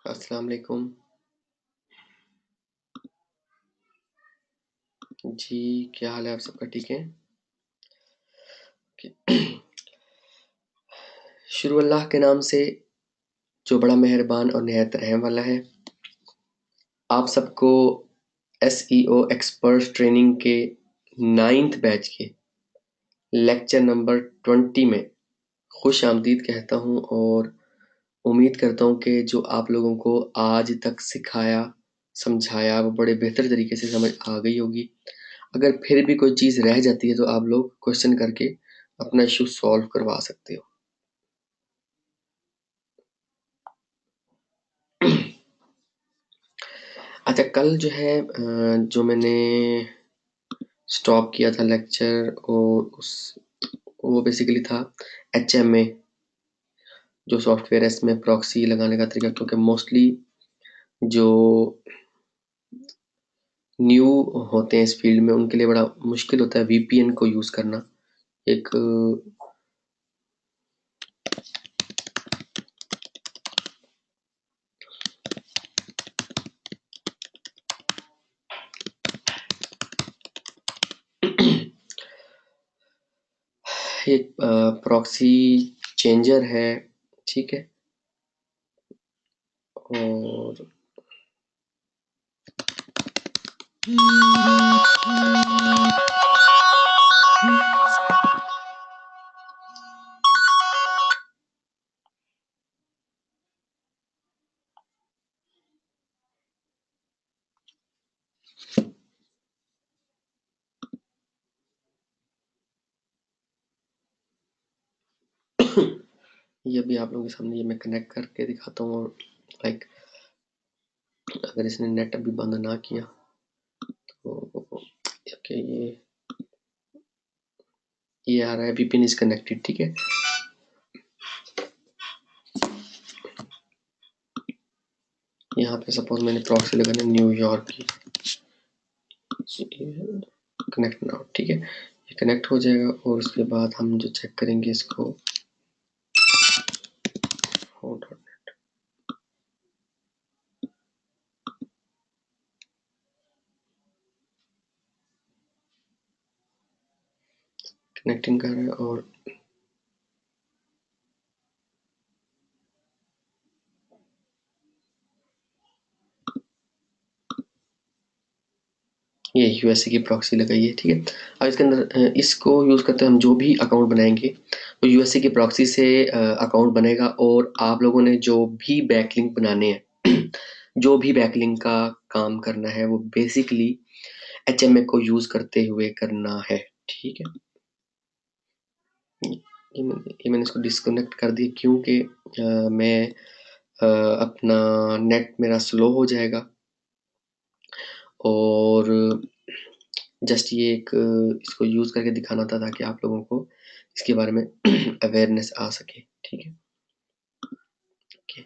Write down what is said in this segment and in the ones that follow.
अस्सलाम वालेकुम। जी, क्या हाल है आप सबका? ठीक है? शुरू अल्लाह के नाम से जो बड़ा मेहरबान और निहायत रहम वाला है। आप सबको एसईओ एक्सपर्ट ट्रेनिंग के 9th बैच के लेक्चर नंबर 20 में खुश आमदीद कहता हूँ और उम्मीद करता हूँ कि जो आप लोगों को आज तक सिखाया, समझाया वो बड़े बेहतर तरीके से समझ आ गई होगी। अगर फिर भी कोई चीज़ रह जाती है तो आप लोग क्वेश्चन करके अपना इश्यू सॉल्व करवा सकते हो। अच्छा, कल जो है जो मैंने स्टॉप किया था लेक्चर और उस वो बेसिकली था एचएमए जो सॉफ्टवेयर है इसमें प्रॉक्सी लगाने का तरीका, क्योंकि मोस्टली जो न्यू होते हैं इस फील्ड में उनके लिए बड़ा मुश्किल होता है वीपीएन को यूज़ करना। एक एक प्रॉक्सी चेंजर है, ठीक है? और ये भी आप लोगों के सामने ये मैं कनेक्ट करके दिखाता हूँ और लाइक अगर इसने नेट अभी बंद ना किया तो ओके ये आ रहा है वीपीएन इज कनेक्टेड, ठीक है? यहाँ पे सपोज मैंने प्रॉक्सी लगाना है न्यूयॉर्क की, कनेक्ट नाउ, ठीक है? ये कनेक्ट हो जाएगा और उसके बाद हम जो चेक करेंगे इसको कनेक्टिंग कर रहा है और ये यूएसए की प्रॉक्सी लगाई है, ठीक है? अब इसके अंदर इसको यूज़ करते हैं हम जो भी अकाउंट बनाएंगे तो यूएसए की प्रॉक्सी से अकाउंट बनेगा और आप लोगों ने जो भी बैकलिंक बनाने हैं जो भी बैकलिंक का काम करना है वो बेसिकली एचएमए को यूज़ करते हुए करना है, ठीक है? ये मैंने इसको डिस्कनेक्ट कर दिया क्योंकि मैं अपना नेट मेरा स्लो हो जाएगा और जस्ट ये एक इसको यूज़ करके दिखाना था ताकि आप लोगों को इसके बारे में अवेयरनेस आ सके, ठीक है? ओके।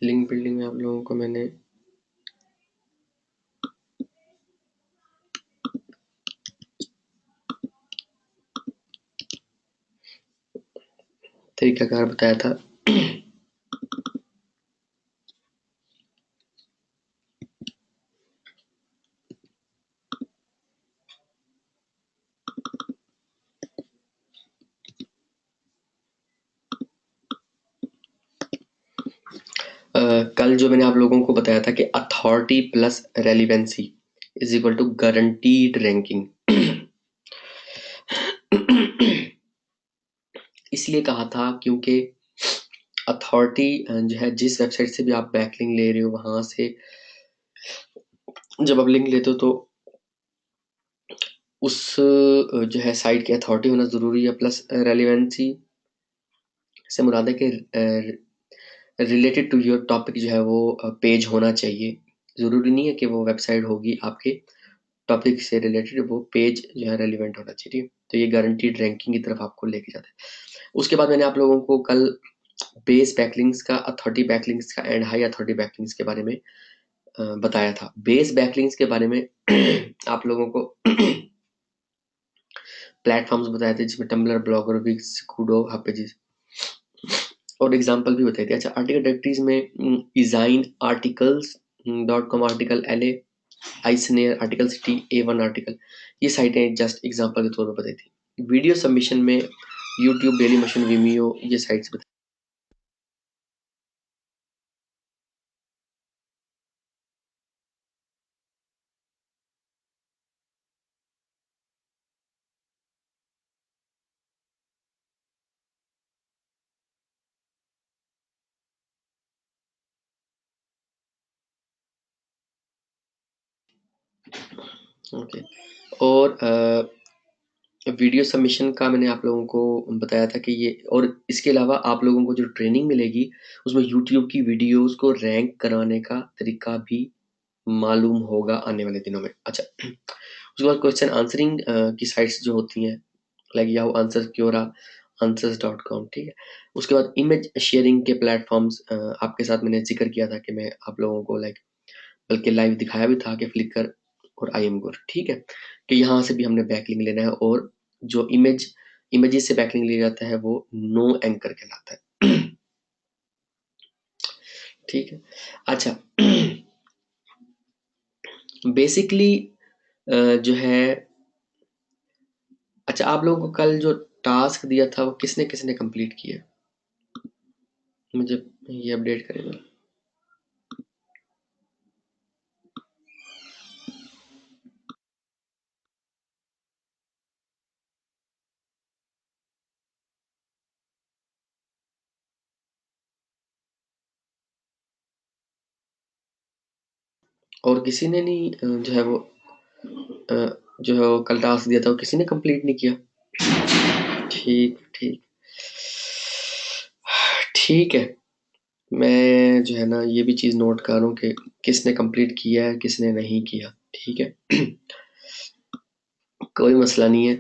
लिंक बिल्डिंग में आप लोगों को मैंने तरीकाकार बताया था। कल जो मैंने आप लोगों को बताया था कि authority plus relevancy is equal to guaranteed ranking इसलिए कहा था क्योंकि अथॉरिटी जो है जिस वेबसाइट से भी आप बैकलिंक ले रहे हो वहां से जब आप लिंक लेते हो तो उस जो है साइट की अथॉरिटी होना ज़रूरी है, प्लस रेलिवेंसी से मुराद है कि रिलेटेड टू योर टॉपिक जो है वो पेज होना चाहिए। ज़रूरी नहीं है कि वो वेबसाइट होगी आपके टॉपिक से रिलेटेड वो पेज जो है रेलिवेंट होना चाहिए, ठीक है। तो ये गारंटीड रैंकिंग की तरफ आपको लेके जाता है। उसके बाद मैंने आप लोगों को कल बेस बैकलिंक्स का, अथॉरिटी बैकलिंक्स का एंड हाई अथॉरिटी बैकलिंक्स के बारे में बताया था। बेस बैकलिंक्स के बारे में आप लोगों को प्लेटफॉर्म्स बताए थे, जिसमें Tumblr, Blogger, Wix, Kudo, hub और एग्जांपल भी बताए थे। अच्छा, आर्टिकल डायरेक्टरीज में ezine articles .com, article LA, iSnare, article city, A1 article, ये साइटें जस्ट एग्जांपल के तौर पर बताई थी। वीडियो सबमिशन में यूट्यूब, डेली मोशन, विमियो, ये साइट्स बताई। ओके, और वीडियो सबमिशन का मैंने आप लोगों को बताया था कि ये, और इसके अलावा आप लोगों को जो ट्रेनिंग मिलेगी उसमें यूट्यूब की वीडियोस को रैंक कराने का तरीका भी मालूम होगा आने वाले दिनों में। अच्छा, उसके बाद क्वेश्चन आंसरिंग की साइट्स जो होती हैं, like Yahoo answers, Quora, answers.com, ठीक है। उसके बाद इमेज शेयरिंग के प्लेटफॉर्म्स आपके साथ मैंने जिक्र किया था कि मैं आप लोगों को लाइक बल्कि लाइव दिखाया भी था कि फ्लिकर और IMgur, ठीक है, कि यहाँ से भी हमने बैकलिंक लेना है, और जो इमेजेस से बैकलिंक लिया जाता है वो नो एंकर कहलाता है। ठीक है। अच्छा, बेसिकली जो है, अच्छा, आप लोगों को कल जो टास्क दिया था वो किसने किसने कंप्लीट किया, मुझे ये अपडेट करेगा। और किसी ने नहीं जो है वो जो है वो कल टास्क दिया था वो किसी ने कंप्लीट नहीं किया। ठीक ठीक ठीक है, मैं जो है ना ये भी चीज़ नोट कर रहा हूँ कि किसने कंप्लीट किया है किसने नहीं किया, ठीक है। कोई मसला नहीं है,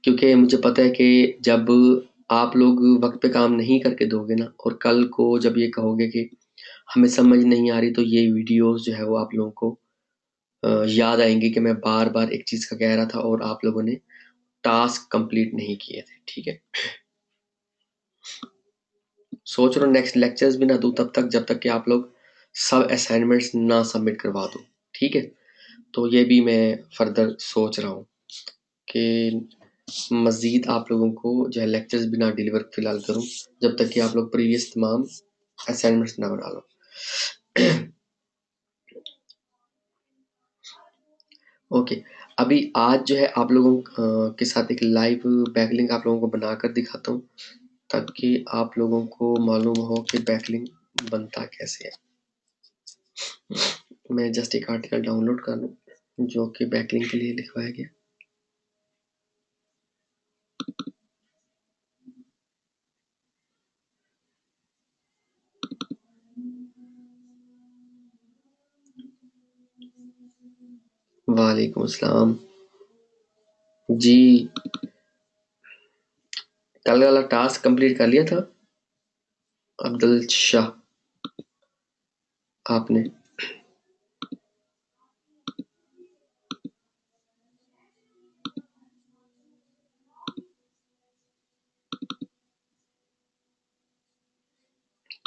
क्योंकि मुझे पता है कि जब आप लोग वक्त पे काम नहीं करके दोगे ना, और कल को जब ये कहोगे कि हमें समझ नहीं आ रही, तो ये वीडियोस जो है वो आप लोगों को याद आएंगी कि मैं बार बार एक चीज़ का कह रहा था और आप लोगों ने टास्क कंप्लीट नहीं किए थे, ठीक है। सोच रहा हूँ नेक्स्ट लेक्चर्स भी ना दूँ तब तक, जब तक कि आप लोग सब असाइनमेंट्स ना सबमिट करवा दो, ठीक है। तो ये भी मैं फर्दर सोच रहा हूँ कि मज़ीद आप लोगों को जो है लेक्चर्स भी ना डिलीवर फिलहाल करूँ, जब तक कि आप लोग प्रीवियस तमाम असाइनमेंट्स ना बना लो। ओके, अभी आज जो है आप लोगों के साथ एक लाइव बैकलिंक आप लोगों को बनाकर दिखाता हूँ, ताकि आप लोगों को मालूम हो कि बैकलिंक बनता कैसे है। मैं जस्ट एक आर्टिकल डाउनलोड कर लूँ जो कि बैकलिंक के लिए लिखवाया गया। वालेकुम अस्सलाम जी। कल वाला टास्क कंप्लीट कर लिया था अब्दुल शाह आपने?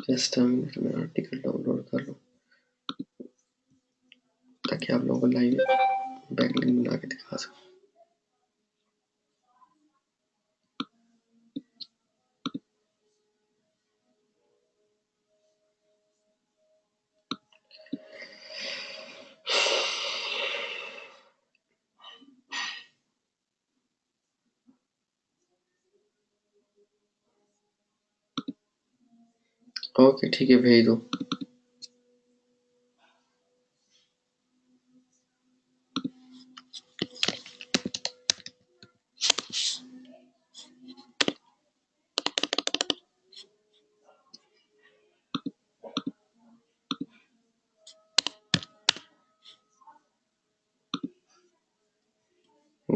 जस्ट मिनट में आर्टिकल डाउनलोड कर लूँ ताकि आप लोगों को लाइव बैकलिंक बना के दिखा सकूँ। ओके ठीक है, भेज दो।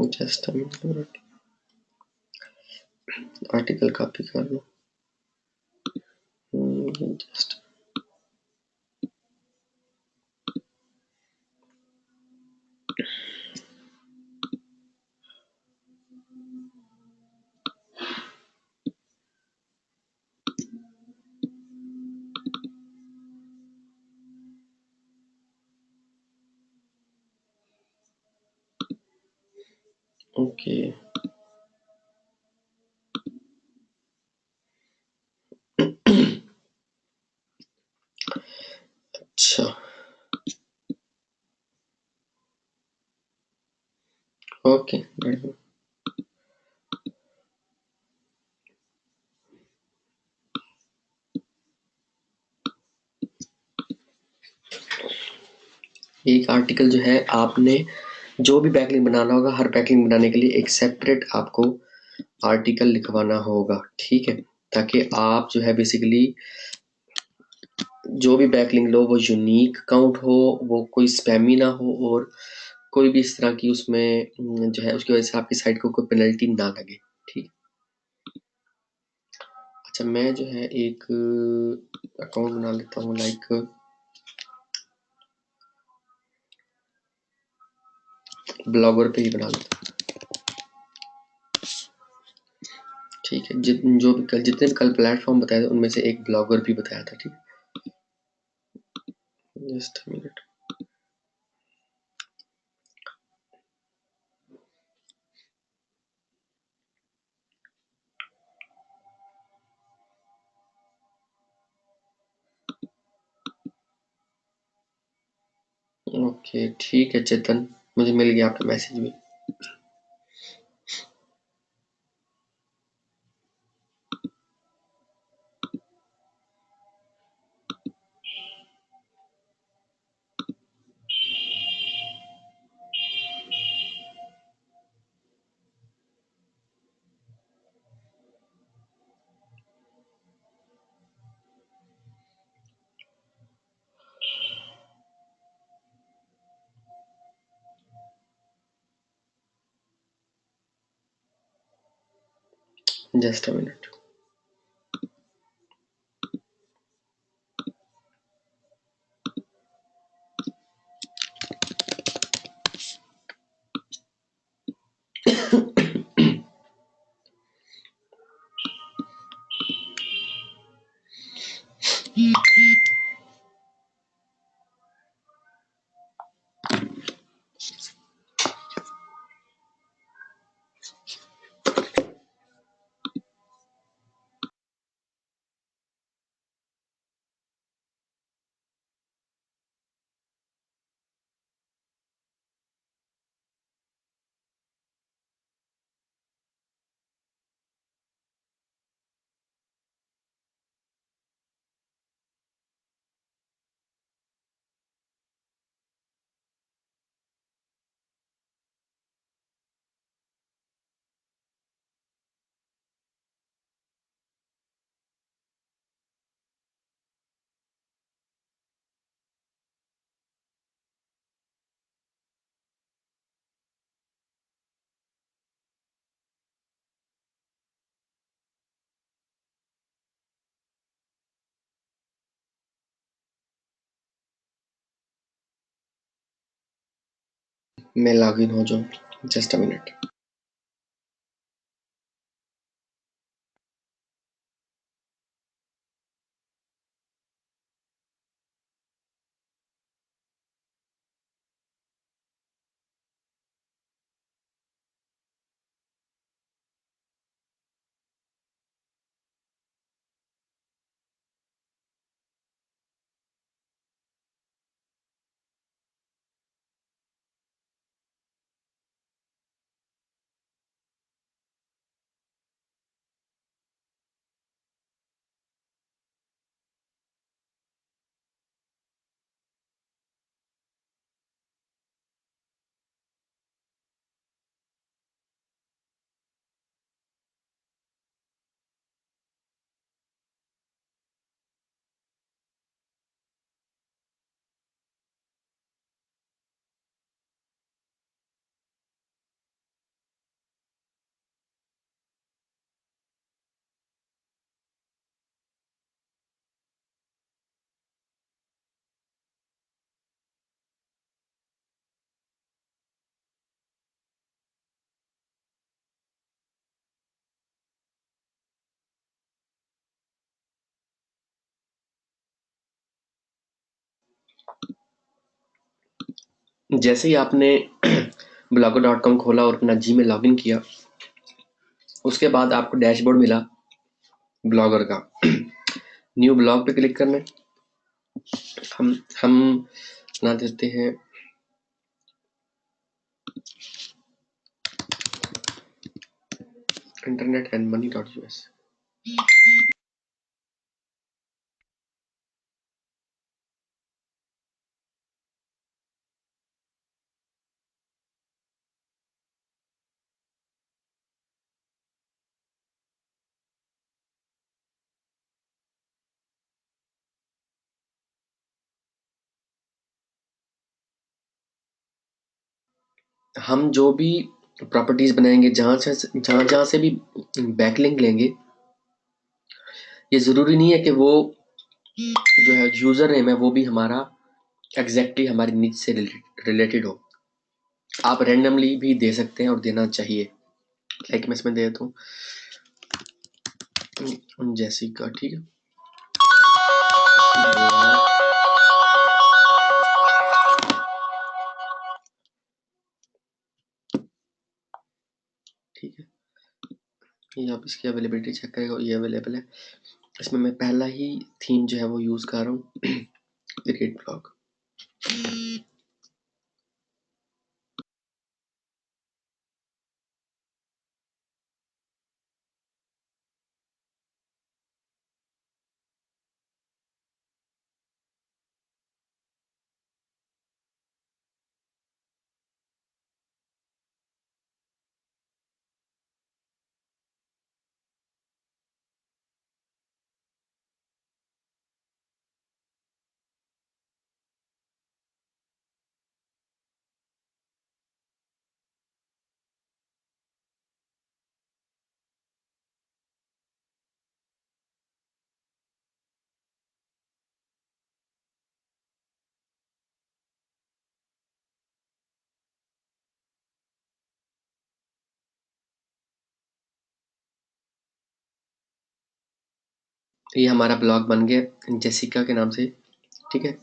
जस्ट आर्टिकल कॉपी कर लो। Just okay. अच्छा ओके। एक आर्टिकल जो है आपने जो भी बैकलिंक बनाना होगा, हर बैकलिंक बनाने के लिए एक सेपरेट आपको आर्टिकल लिखवाना होगा, ठीक है, ताकि आप जो है बेसिकली जो भी बैकलिंक लो वो यूनिक काउंट हो, वो कोई स्पैमी ना हो और कोई भी इस तरह की उसमें जो है उसकी वजह से आपकी साइट को कोई पेनल्टी ना लगे, ठीक। अच्छा मैं जो है एक अकाउंट बना लेता हूँ, लाइक ब्लॉगर पे ही बना लेता हूँ, ठीक है। जो भी जितने भी कल प्लेटफॉर्म बताए थे उनमें से एक ब्लॉगर भी बताया था, ठीक। Just minute. ओके ठीक है चेतन, मुझे मिल गया आपका मैसेज भी। Just a minute. मैं लॉगिन हो जाऊँ, जस्ट अ मिनट। जैसे ही आपने blogger.com खोला और अपना जीमेल लॉगिन किया, उसके बाद आपको डैशबोर्ड मिला ब्लॉगर का। न्यू ब्लॉग पे क्लिक करना है। हम ना देते हैं इंटरनेट एंड मनी.us। हम जो भी प्रॉपर्टीज बनाएंगे, जहां से भी बैकलिंक लेंगे, ये जरूरी नहीं है कि वो जो है यूजर नेम है वो भी हमारा एग्जैक्टली हमारी निच से रिलेटेड हो। आप रैंडमली भी दे सकते हैं और देना चाहिए। लाइक मैं इसमें दे देता हूँ जेसिका, ठीक है। ठीक है, ये आप इसकी अवेलेबिलिटी चेक करेगा, ये अवेलेबल है। इसमें मैं पहला ही थीम जो है वो यूज कर रहा हूँ, क्रिएट ब्लॉग। ये हमारा ब्लॉग बन गया जेसिका के नाम से, ठीक है।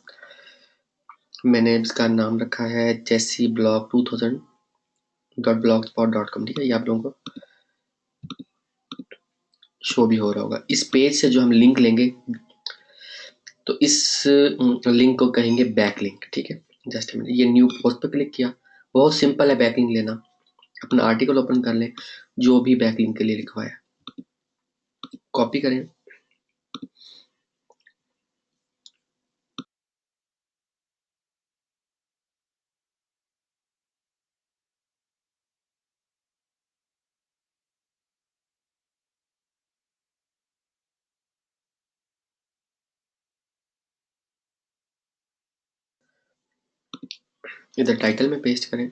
मैंने इसका नाम रखा है जेसी ब्लॉग 2000.blogspot.com, ठीक है। ये आप लोगों को शो भी हो रहा होगा। इस पेज से जो हम लिंक लेंगे, तो इस लिंक को कहेंगे बैक लिंक, ठीक है। जस्ट मैंने ये न्यू पोस्ट पे क्लिक किया। बहुत सिंपल है बैक लिंक लेना। अपना आर्टिकल ओपन कर लें जो भी बैक लिंक के लिए लिखवाया, कॉपी करें, इधर टाइटल में पेस्ट करें,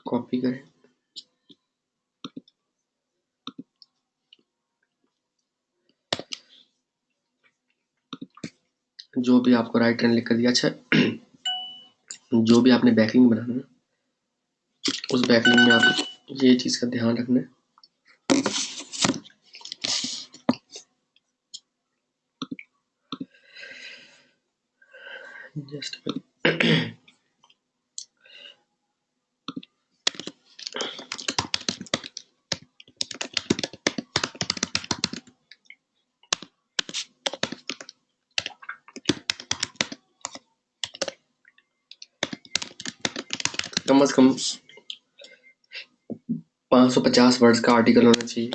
कॉपी करें, जो भी आपको राइट हैंड लिख कर दिया। अच्छा, जो भी आपने बैकलिंक बनाना है, उस बैकलिंक में आप ये चीज का ध्यान रखना है। जस्ट कम से कम 550 वर्ड्स का आर्टिकल होना चाहिए।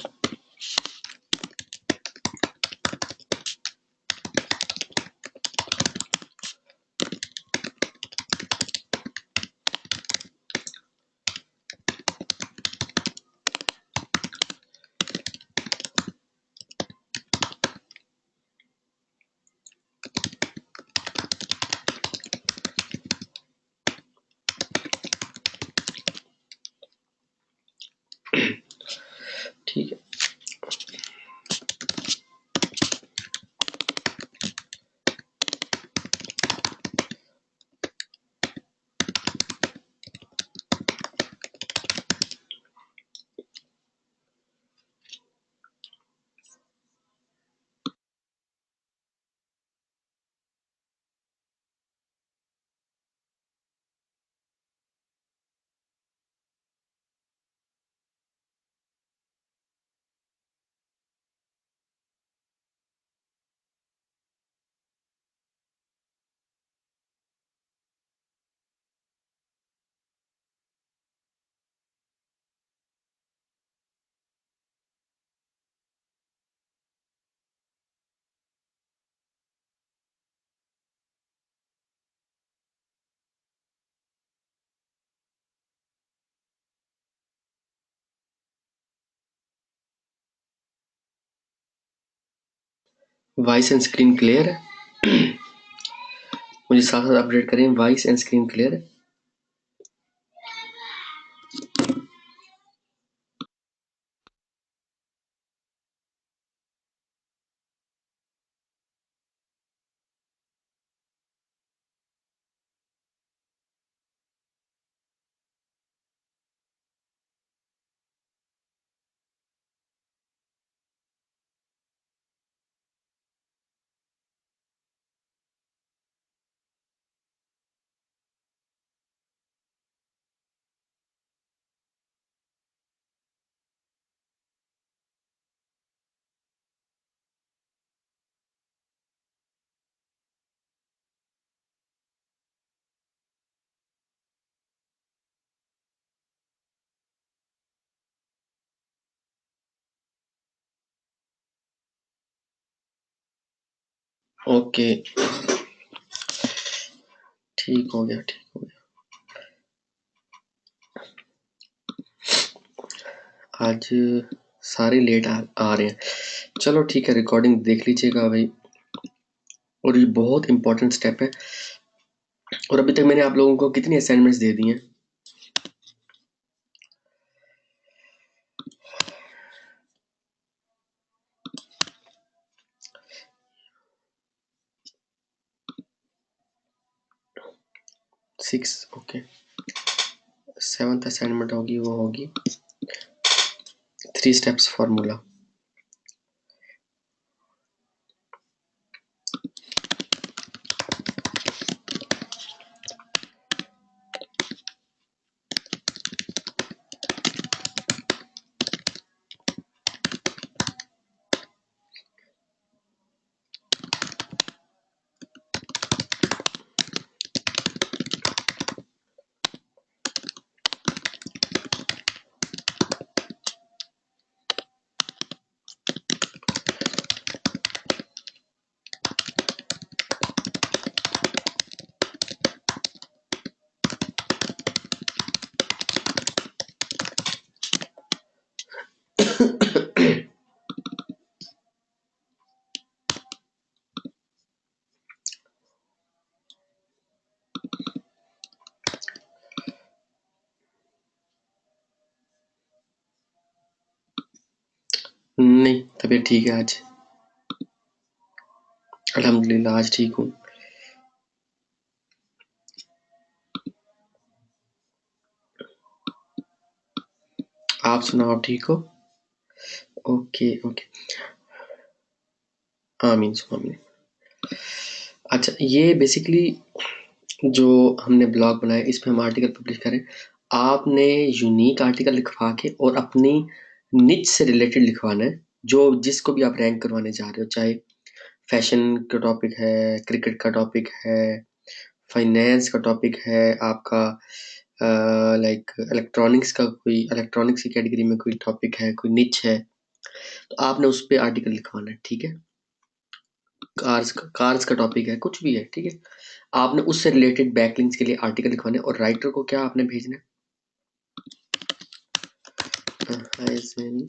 ठीक है, वॉइस एंड स्क्रीन क्लियर है? मुझे साथ साथ अपडेट करें, वॉइस एंड स्क्रीन क्लियर है? ओके, ठीक हो गया, ठीक हो गया। आज सारे लेट आ रहे हैं। चलो ठीक है, रिकॉर्डिंग देख लीजिएगा भाई। और ये बहुत इंपॉर्टेंट स्टेप है। और अभी तक मैंने आप लोगों को कितनी असाइनमेंट्स दे दी हैं? 6। ओके, 7th असाइनमेंट होगी, वो होगी 3 स्टेप्स फार्मूला। नहीं, तबीयत ठीक है आज, अल्हम्दुलिल्लाह आज ठीक हूँ। आप सुनाओ, आप ठीक हो? ओके ओके, आमीन आमीन। अच्छा, ये बेसिकली जो हमने ब्लॉग बनाया, इसमें हम आर्टिकल पब्लिश करें। आपने यूनिक आर्टिकल लिखवा के और अपनी निच से रिलेटेड लिखवाना है, जो जिसको भी आप रैंक करवाने जा रहे हो, चाहे फैशन का टॉपिक है, क्रिकेट का टॉपिक है, फाइनेंस का टॉपिक है, आपका लाइक इलेक्ट्रॉनिक्स की कैटेगरी में कोई टॉपिक है, कोई निच है, तो आपने उस पे आर्टिकल लिखवाना है, ठीक है? कार्स का टॉपिक है, कुछ भी है, ठीक है? आपने उससे रिलेटेड बैकलिंक्स के लिए आर्टिकल लिखवाने हैं। और राइटर को क्या आपने भेजना है? हाय ज़ेन,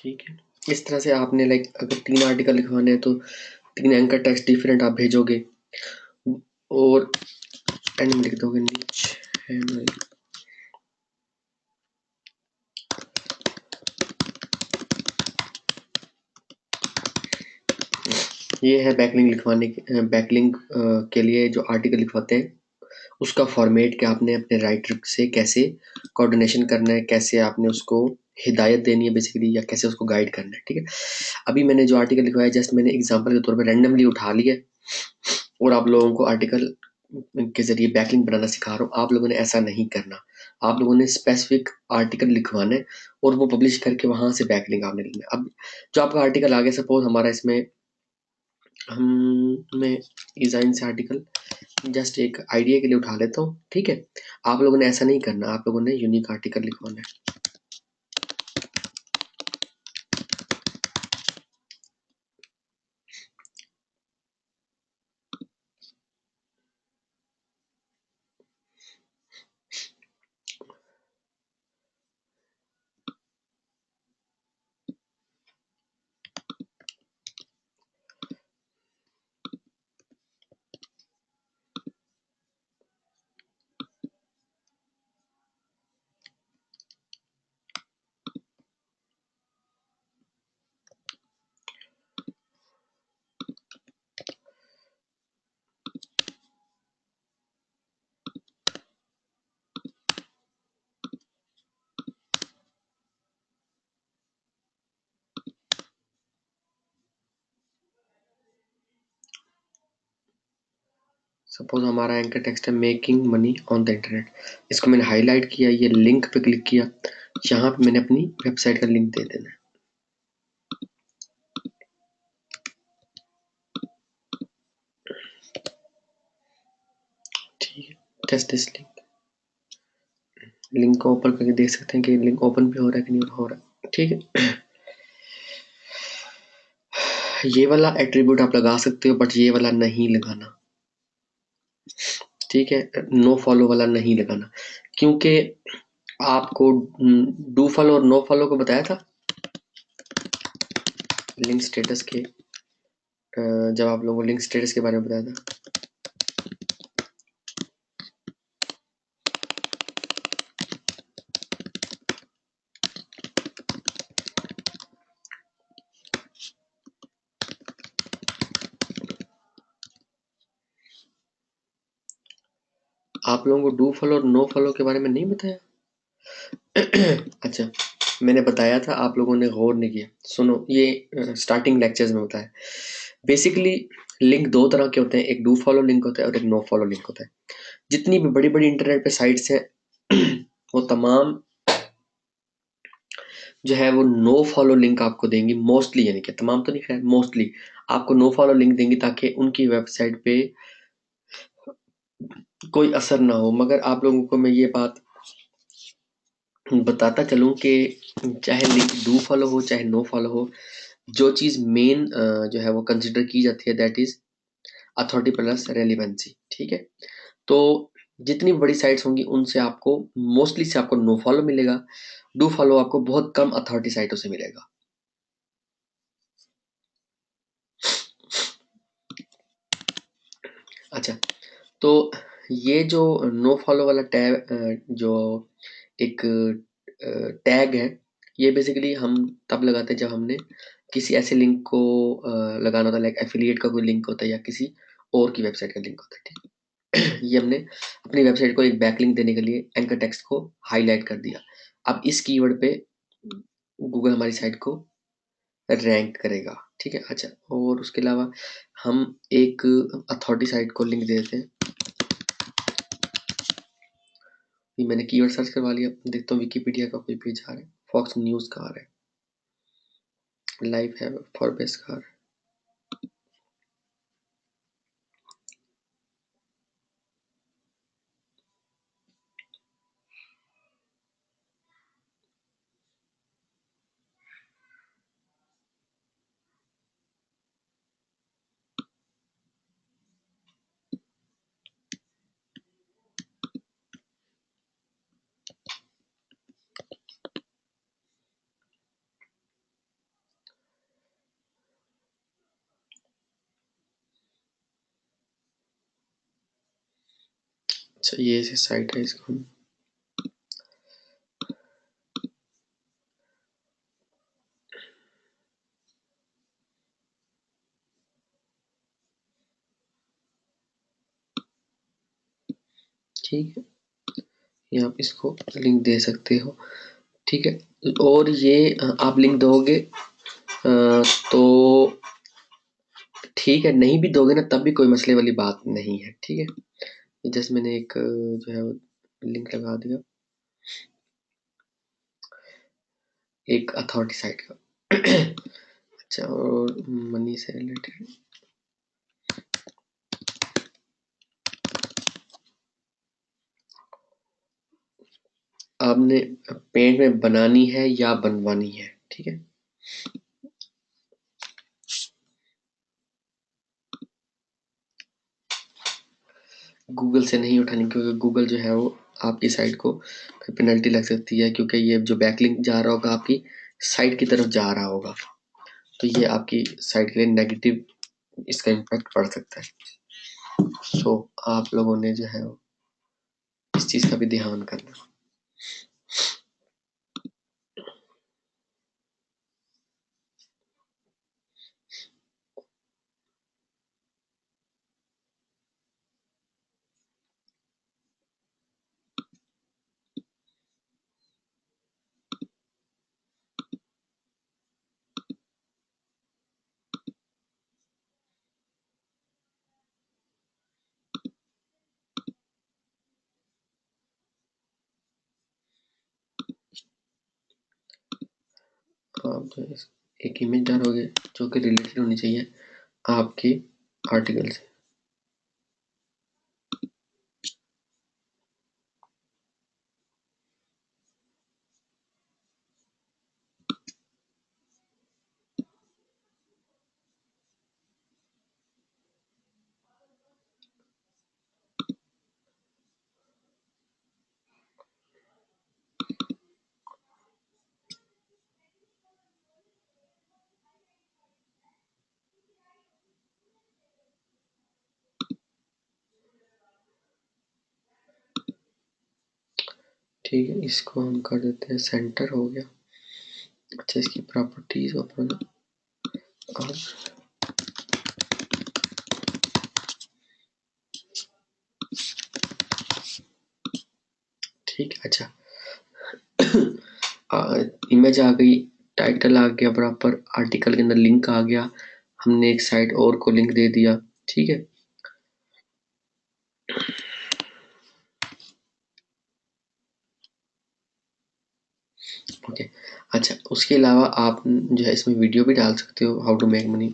ठीक है। इस तरह से आपने लाइक अगर 3 आर्टिकल लिखवाने हैं तो 3 एंकर टेक्स्ट डिफरेंट आप भेजोगे और एंड में लिख दोगे चैनल। ये है बैकलिंक लिखवाने के बैकलिंक के लिए जो आर्टिकल लिखवाते हैं उसका फॉर्मेट कि आपने अपने राइटर से कैसे कोऑर्डिनेशन करना है, कैसे आपने उसको हिदायत देनी है बेसिकली, या कैसे उसको गाइड करना है। ठीक है, अभी मैंने जो आर्टिकल लिखवाया जस्ट मैंने एग्जांपल के तौर पर रैंडमली उठा लिया और आप लोगों को आर्टिकल के जरिए बैकलिंक बनाना सिखा रहा हूँ। आप लोगों ने ऐसा नहीं करना, आप लोगों ने स्पेसिफिक आर्टिकल लिखवाना है और वो पब्लिश करके वहां से बैकलिंक आपने लिखना है। अब जो आपका आर्टिकल आ गया, सपोज हमारा इसमें हमने डिजाइन से आर्टिकल जस्ट एक आइडिया के लिए उठा लेता हूँ। ठीक है, आप लोगों ने ऐसा नहीं करना, आप लोगों ने यूनिक आर्टिकल लिखवाना है। सपोज हमारा एंकर टेक्स्ट है making money on the internet, इसको मैंने हाईलाइट किया, ये लिंक पे क्लिक किया, यहाँ पे मैंने अपनी वेबसाइट का लिंक दे देना है। ठीक है, टेस्ट दिस लिंक को ओपन करके देख सकते हैं कि लिंक ओपन भी हो रहा है कि नहीं हो रहा है। ठीक है, ये वाला एट्रीब्यूट आप लगा सकते हो बट ये वाला नहीं लगाना। ठीक है, नो फॉलो वाला नहीं लगाना, क्योंकि आपको डू फॉलो और नो फॉलो को बताया था लिंक स्टेटस के, जब आप लोगों को लिंक स्टेटस के बारे में बताया था। आप लोगों को डू फॉलो और नो फॉलो के बारे में नहीं बताया? अच्छा, मैंने बताया था, आप लोगों ने गौर नहीं किया। सुनो, ये स्टार्टिंग लेक्चर्स में होता है। बेसिकली लिंक दो तरह के होते हैं, एक डू फॉलो लिंक होता है और एक नो फॉलो लिंक होता है। जितनी भी बड़ी बड़ी इंटरनेट पे साइट्स हैं वो तमाम जो है वो नो फॉलो लिंक आपको देंगी मोस्टली, यानी कि तमाम तो नहीं खैर, मोस्टली आपको नो फॉलो लिंक देंगी ताकि उनकी वेबसाइट पे कोई असर ना हो। मगर आप लोगों को मैं ये बात बताता चलूं कि चाहे लिंक डू फॉलो हो चाहे नो फॉलो हो, जो चीज़ मेन जो है वो कंसिडर की जाती है that is authority plus relevancy. ठीक है, तो जितनी बड़ी साइट्स होंगी उनसे आपको मोस्टली से आपको नो फॉलो मिलेगा, डू फॉलो आपको बहुत कम अथॉरिटी साइटों से मिलेगा। अच्छा, तो ये जो नो फॉलो वाला टैब जो एक टैग है, ये बेसिकली हम तब लगाते हैं जब हमने किसी ऐसे लिंक को लगाना होता है, लाइक एफिलिएट का कोई लिंक होता है या किसी और की वेबसाइट का लिंक होता है। ठीक है, ये हमने अपनी वेबसाइट को एक बैकलिंक देने के लिए एंकर टेक्स्ट को हाईलाइट कर दिया। अब इस कीवर्ड पे गूगल हमारी साइट को रैंक करेगा। ठीक है, अच्छा, और उसके अलावा हम एक अथॉरिटी साइट को लिंक दे देते हैं। ये मैंने कीवर्ड सर्च करवा लिया, देखता हूँ विकिपीडिया का कोई पेज आ रहा है, फॉक्स न्यूज़ का आ रहा है, लाइव है, फॉरबेस का आ रहा है। अच्छा, ये ऐसी साइट है, इसको हम ठीक है, ये आप इसको लिंक दे सकते हो, ठीक है। और ये आप लिंक दोगे तो ठीक है, नहीं भी दोगे ना तब भी कोई मसले वाली बात नहीं है, ठीक है। जस्ट मैंने एक जो है लिंक लगा दिया एक अथॉरिटी साइट का। अच्छा, और मनी से रिलेटेड आपने पेंट में बनानी है या बनवानी है, ठीक है। गूगल से नहीं उठानी, क्योंकि गूगल जो है वो आपकी साइट को पेनल्टी लग सकती है, क्योंकि ये जो बैकलिंक जा रहा होगा आपकी साइट की तरफ जा रहा होगा, तो ये आपकी साइट के लिए नेगेटिव इसका इम्पैक्ट पड़ सकता है। सो आप लोगों ने जो है इस चीज़ का भी ध्यान करना। आप जो है एक इमेज डालोगे जो कि रिलेटेड होनी चाहिए आपके आर्टिकल से। ठीक है, इसको हम कर देते हैं सेंटर, हो गया। अच्छा, इसकी प्रॉपर्टीज ओपन और ठीक है। अच्छा, इमेज आ गई, टाइटल आ गया, प्रॉपर आर्टिकल के अंदर लिंक आ गया, हमने एक साइट और को लिंक दे दिया, ठीक है। ओके, अच्छा, उसके अलावा आप जो है इसमें वीडियो भी डाल सकते हो, how to make money.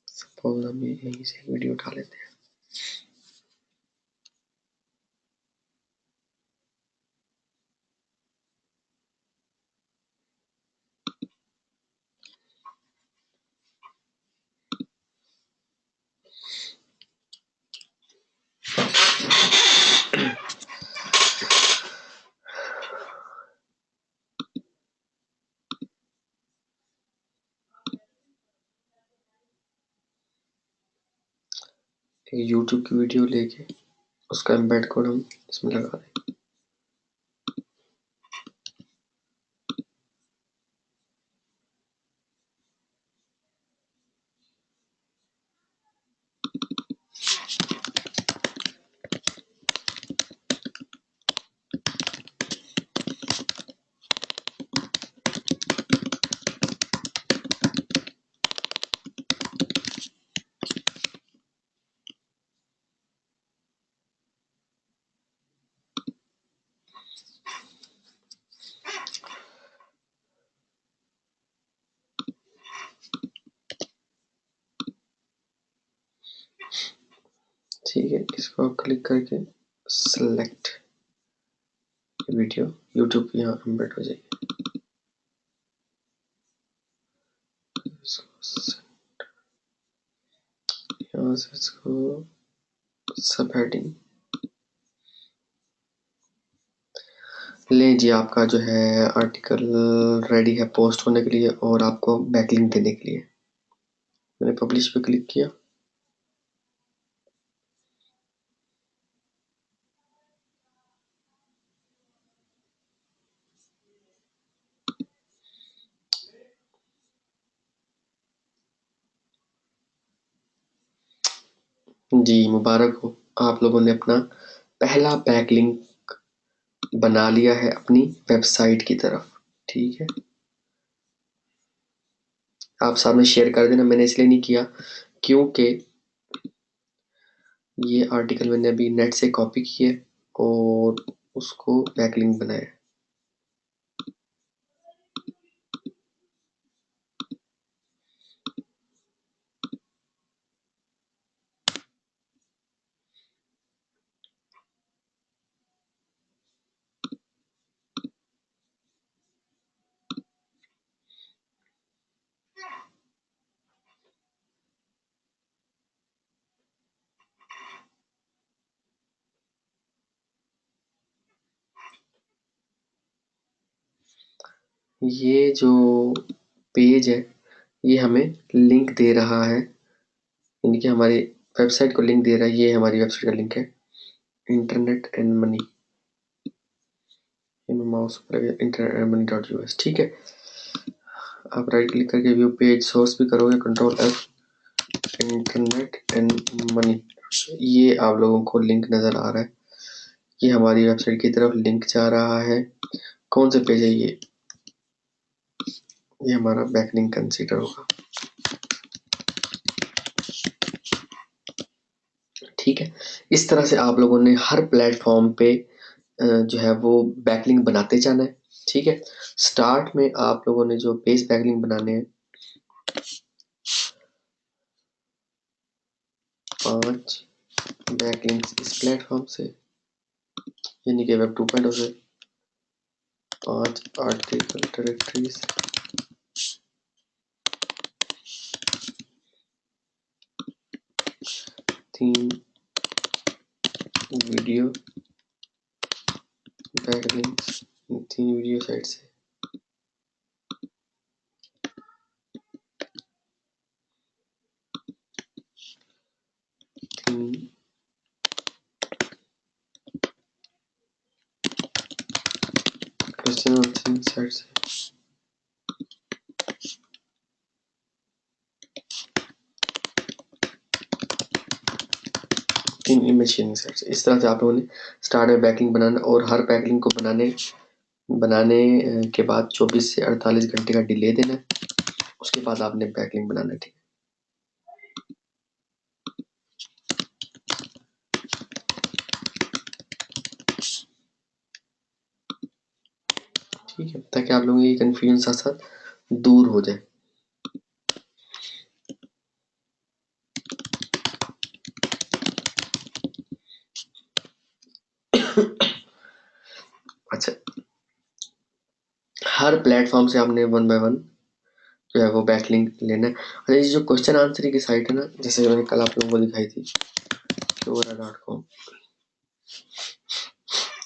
Suppose हम यहीं से वीडियो उठा लेते हैं। एक यूट्यूब की वीडियो लेके उसका एम्बेड कोड हम इसमें लगा दें। ठीक है, इसको आप क्लिक करके सेलेक्ट वीडियो, यूट्यूब यहाँ एम्बेड हो जाएगी। यहाँ से इसको सब हेडिंग लें जी, आपका जो है आर्टिकल रेडी है पोस्ट होने के लिए और आपको बैकलिंक देने के लिए। मैंने पब्लिश पे क्लिक किया। जी, मुबारक हो, आप लोगों ने अपना पहला बैकलिंक बना लिया है अपनी वेबसाइट की तरफ। ठीक है, आप सामने शेयर कर देना। मैंने इसलिए नहीं किया क्योंकि ये आर्टिकल मैंने अभी नेट से कॉपी किया और उसको बैकलिंक बनाया। ये जो पेज है ये हमें लिंक दे रहा है, यानी कि हमारी वेबसाइट को लिंक दे रहा है। ये हमारी वेबसाइट का लिंक है, इंटरनेट एंड मनी। माउस पर internet and money dot US. ठीक है, आप राइट क्लिक करके व्यू पेज सोर्स भी करोगे, control F, internet and money. ये आप लोगों को लिंक नजर आ रहा है, ये हमारी वेबसाइट की तरफ लिंक जा रहा है। कौन सा पेज है ये हमारा बैकलिंक कंसीडर होगा। ठीक है, इस तरह से आप लोगों ने हर प्लेटफॉर्म पे जो है वो बैकलिंक बनाते जाना है। ठीक है, स्टार्ट में आप लोगों ने जो पेज बैकलिंक बनाने हैं 5 बैकलिंक्स इस प्लेटफॉर्म से, यानी कि वेब 2.0 से 5 article directories, 3 video backlinks, 3 video site से, 3 क्वेश्चन और 3 साइट से, 3 इमेज शेयरिंग साइट से। इस तरह से आप लोगों ने स्टार्ट में बैकलिंक बनाना और हर बैकलिंक को बनाने के बाद 24 से 48 घंटे का डिले देना है। उसके बाद आपने बैकलिंक बनाना है। ठीक है, ताकि आप लोगों की कंफ्यूजन साथ साथ दूर हो जाए। अच्छा, हर प्लेटफॉर्म से आपने 1 बाय 1 जो है वो बैकलिंक लेना है। अच्छा, ये जो क्वेश्चन आंसर की साइट है ना, जैसे मैंने कल आप लोगों को दिखाई थी quora.com,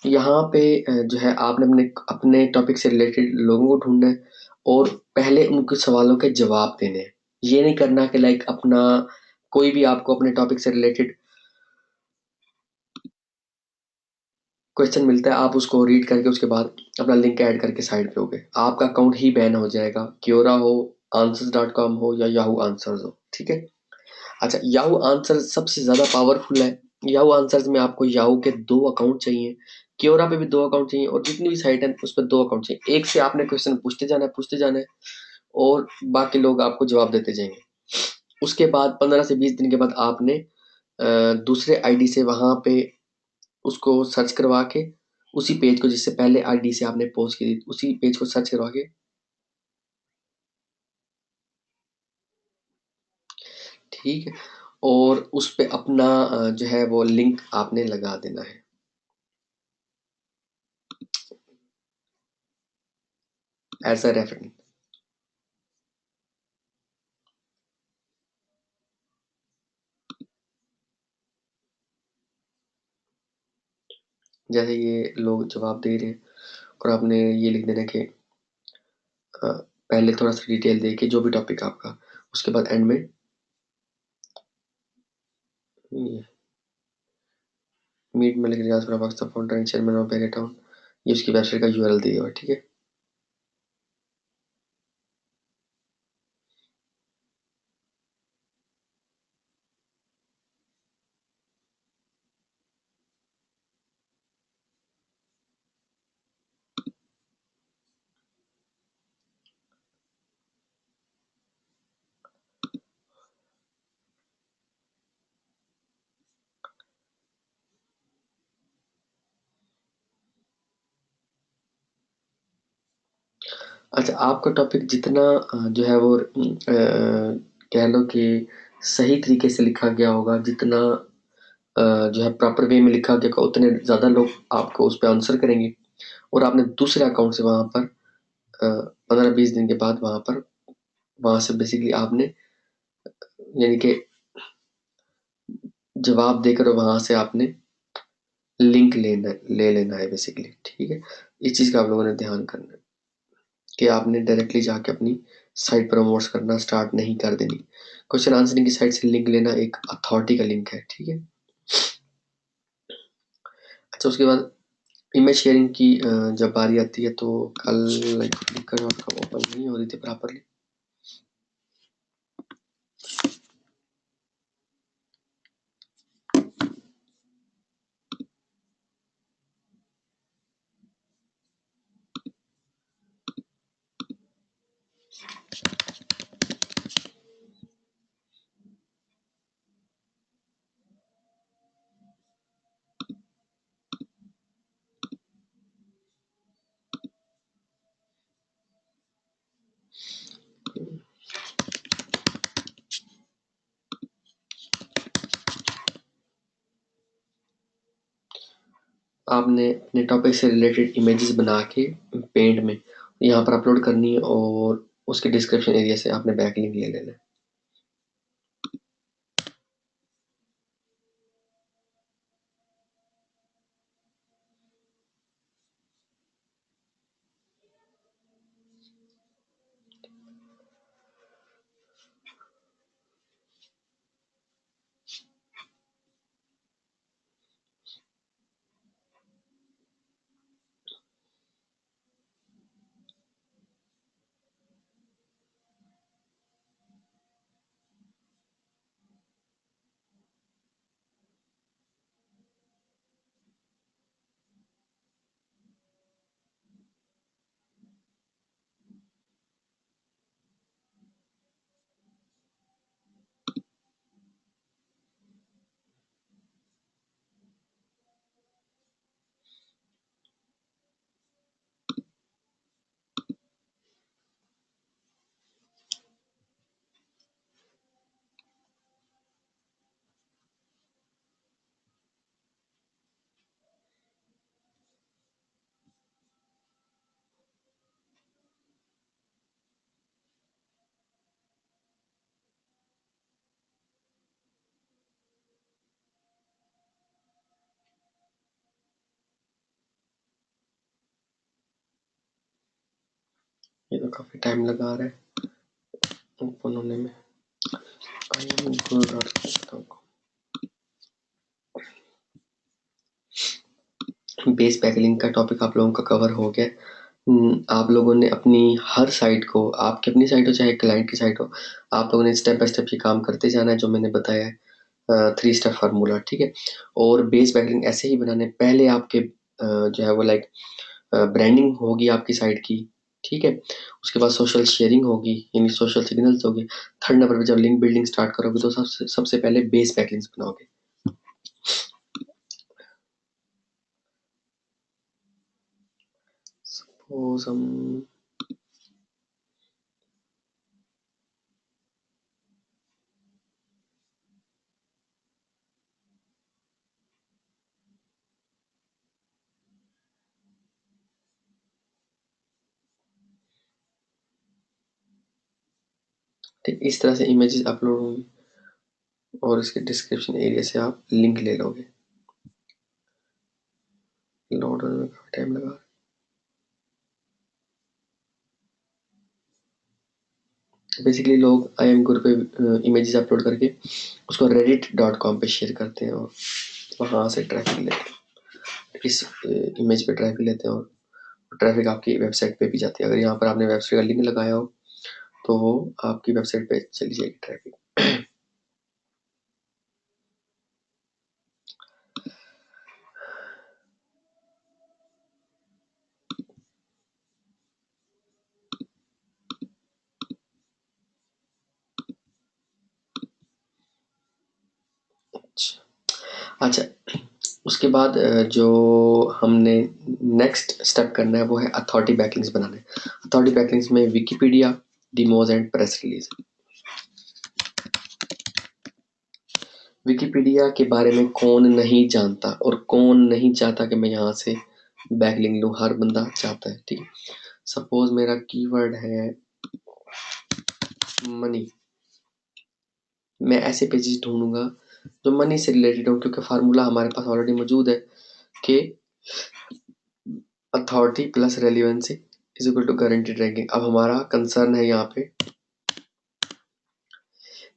यहाँ पे जो है आपने अपने अपने टॉपिक से रिलेटेड लोगों को ढूंढना है और पहले उनके सवालों के जवाब देने हैं। ये नहीं करना कि लाइक अपना कोई भी आपको अपने टॉपिक से रिलेटेड क्वेश्चन मिलता है, आप उसको रीड करके उसके बाद अपना लिंक ऐड करके साइड पे हो गए, आपका अकाउंट ही बैन हो जाएगा। क्योरा हो, answers.com हो या याहू आंसर्स हो। ठीक है, अच्छा, याहू आंसर्स सबसे ज्यादा पावरफुल है। याहू आंसर्स में आपको याहू के 2 अकाउंट चाहिए, क्योरा पे भी 2 अकाउंट चाहिए और जितनी भी साइट है उस पर 2 अकाउंट चाहिए। एक से आपने क्वेश्चन पूछते जाना है और बाकी लोग आपको जवाब देते जाएंगे। उसके बाद 15 से 20 दिन के बाद आपने दूसरे आईडी से वहां पे उसको सर्च करवा के उसी पेज को, जिससे पहले आईडी से आपने पोस्ट की थी, उसी पेज को सर्च करवा के, ठीक है, और उस पे अपना जो है वो लिंक आपने लगा देना है एज अ रेफरेंस। जैसे ये लोग जवाब दे रहे हैं, और आपने ये लिख देना कि पहले थोड़ा सा डिटेल दे के जो भी टॉपिक आपका, उसके बाद एंड में मीट में लिख दिया founder and chairman of Bairia town, ये उसकी वेबसाइट का यूआरएल दिया हुआ है, ठीक है। अच्छा, आपका टॉपिक जितना जो है वो कह लो कि सही तरीके से लिखा गया होगा, जितना जो है प्रॉपर वे में लिखा गया होगा, उतने ज़्यादा लोग आपको उस पर आंसर करेंगे। और आपने दूसरे अकाउंट से वहाँ पर 15-20 दिन के बाद वहाँ से बेसिकली आपने यानी कि जवाब देकर वहाँ से आपने लिंक ले लेना है बेसिकली, ठीक है। इस चीज़ का आप लोगों ने ध्यान करना है कि आपने डायरेक्टली जाके अपनी साइट प्रमोट करना स्टार्ट नहीं कर देनी। क्वेश्चन आंसरिंग की साइट से लिंक लेना एक अथॉरिटी का लिंक है, ठीक है। अच्छा, उसके बाद इमेज शेयरिंग की जब बारी आती है तो कल फ्लिकर आपका ओपन नहीं हो रही थी प्रॉपरली। आपने अपने टॉपिक से रिलेटेड इमेजेस बना के पेंट में यहाँ पर अपलोड करनी है और उसके डिस्क्रिप्शन एरिया से आपने बैक लिंक ले लेना है। ये तो काफ़ी टाइम लगा रहा है ओपन होने में। I am good base backlink का टॉपिक आप लोगों का कवर हो गया। आप लोगों ने अपनी हर साइट को, आपकी अपनी साइट हो चाहे क्लाइंट की साइट हो, आप लोगों ने स्टेप बाय स्टेप ये काम करते जाना है जो मैंने बताया है, 3 स्टेप फार्मूला, ठीक है। और बेस बैकलिंक ऐसे ही बनाने, पहले आपके जो है वो लाइक ब्रांडिंग होगी आपकी साइट की, ठीक है। उसके बाद सोशल शेयरिंग होगी यानी सोशल सिग्नल्स होगी। थर्ड नंबर पे जब लिंक बिल्डिंग स्टार्ट करोगे तो सबसे सबसे पहले बेस बैकलिंक्स बनाओगे। सपोज हम ठीक इस तरह से इमेजेस अपलोड होंगी और इसके डिस्क्रिप्शन एरिया से आप लिंक ले लोगे। लोड होने में काफी टाइम लगा। बेसिकली लोग IIM गुरु पे इमेजेस अपलोड करके उसको reddit.com पे शेयर करते हैं और वहाँ से ट्रैफिक लेते हैं, इस इमेज पे ट्रैफिक लेते हैं और ट्रैफिक आपकी वेबसाइट पे भी जाती है। अगर यहाँ पर आपने वेबसाइट का लिंक लगाया हो तो वो आपकी वेबसाइट पे चली जाएगी ट्रैफिक। अच्छा, उसके बाद जो हमने नेक्स्ट स्टेप करना है वो है अथॉरिटी बैकलिंक्स बनाने। अथॉरिटी बैकलिंक्स में Wikipedia, DMOZ and press release. Wikipedia के बारे में कौन नहीं जानता और कौन नहीं चाहता कि मैं यहाँ से बैकलिंक लूँ? हर बंदा चाहता है, ठीक है। सपोज मेरा कीवर्ड है मनी, मैं ऐसे पेजेस ढूंढूंगा जो मनी से रिलेटेड हो, क्योंकि फार्मूला हमारे पास ऑलरेडी मौजूद है कि authority plus relevancy is equal to guaranteed ranking. अब हमारा कंसर्न है यहाँ पे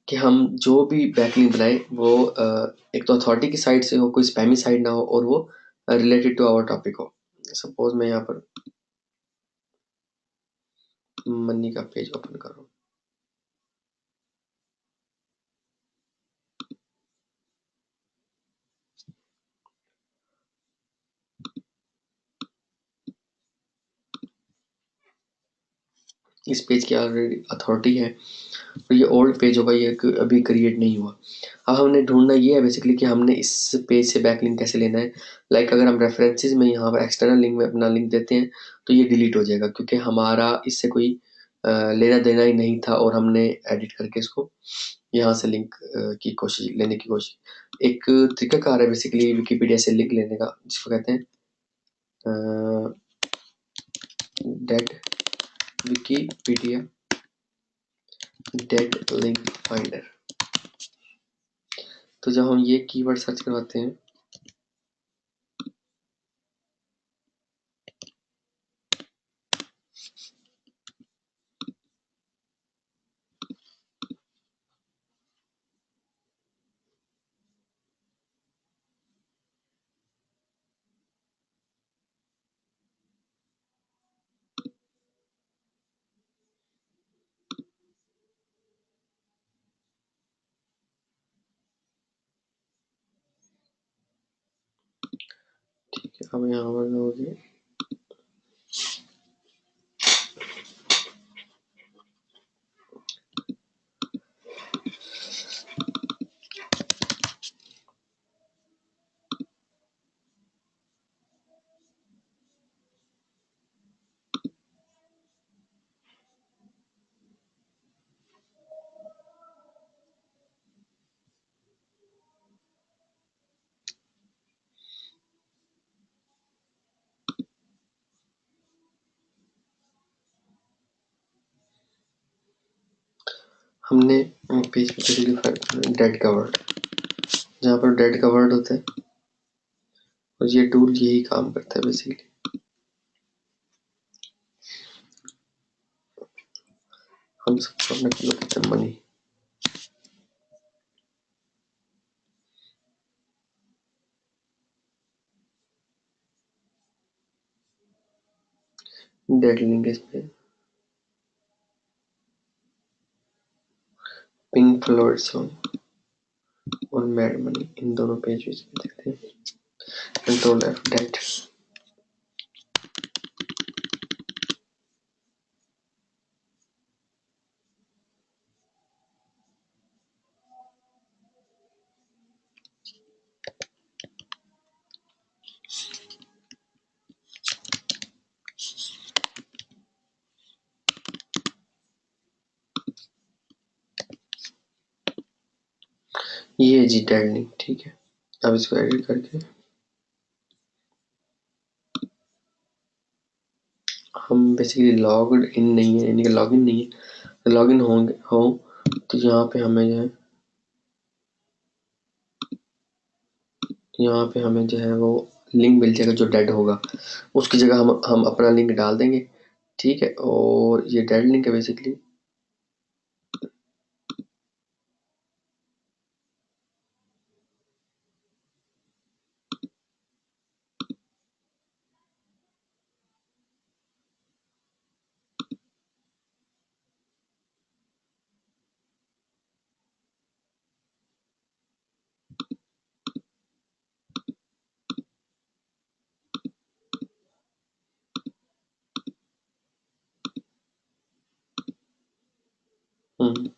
कि हम जो भी बैकलिंक बनाए वो एक तो अथॉरिटी की साइड से हो, कोई स्पैमी साइड ना हो और वो रिलेटेड टू आवर टॉपिक हो। सपोज मैं यहाँ पर मनी का पेज ओपन करूँ, इस पेज की ऑलरेडी अथॉरिटी है तो ये ओल्ड पेज होगा, ये अभी क्रिएट नहीं हुआ। अब हमने ढूंढना ये है बेसिकली कि हमने इस पेज से बैकलिंक कैसे लेना है। लाइक अगर हम रेफरेंसेस में यहाँ पर एक्सटर्नल लिंक में अपना लिंक देते हैं तो ये डिलीट हो जाएगा, क्योंकि हमारा इससे कोई लेना देना ही नहीं था और हमने एडिट करके इसको यहाँ से लिंक की कोशिश लेने की कोशिश। एक तरीकाकार है बेसिकली विकिपीडिया से लिंक लेने का, जिसको कहते हैं dead Wikipedia dead link finder. तो जब हम ये कीवर्ड सर्च करवाते हैं अब यहाँ पर होगी हमने पेज पे डेट का वर्ड, जहाँ पर डेट का वर्ड होता है और ये टूल यही काम करता है बेसिकली। हम सबको अपने को कहते हैं मनी। डेट लिंक इस पे पिंक फ्लोइड सॉन्ग और मैड मनी, इन दोनों पेज पे देखते हैं। Control F dead. ये जी डेट लिंक, ठीक है। अब इसको एडिट करके हम बेसिकली लॉग्ड इन नहीं है, यानी कि लॉगिन नहीं है। लॉगिन होंगे हो तो यहाँ पे हमें जो है जो है वो लिंक मिल जाएगा जो डेड होगा, उसकी जगह हम अपना लिंक डाल देंगे, ठीक है। और ये डेड लिंक है बेसिकली। हम्म,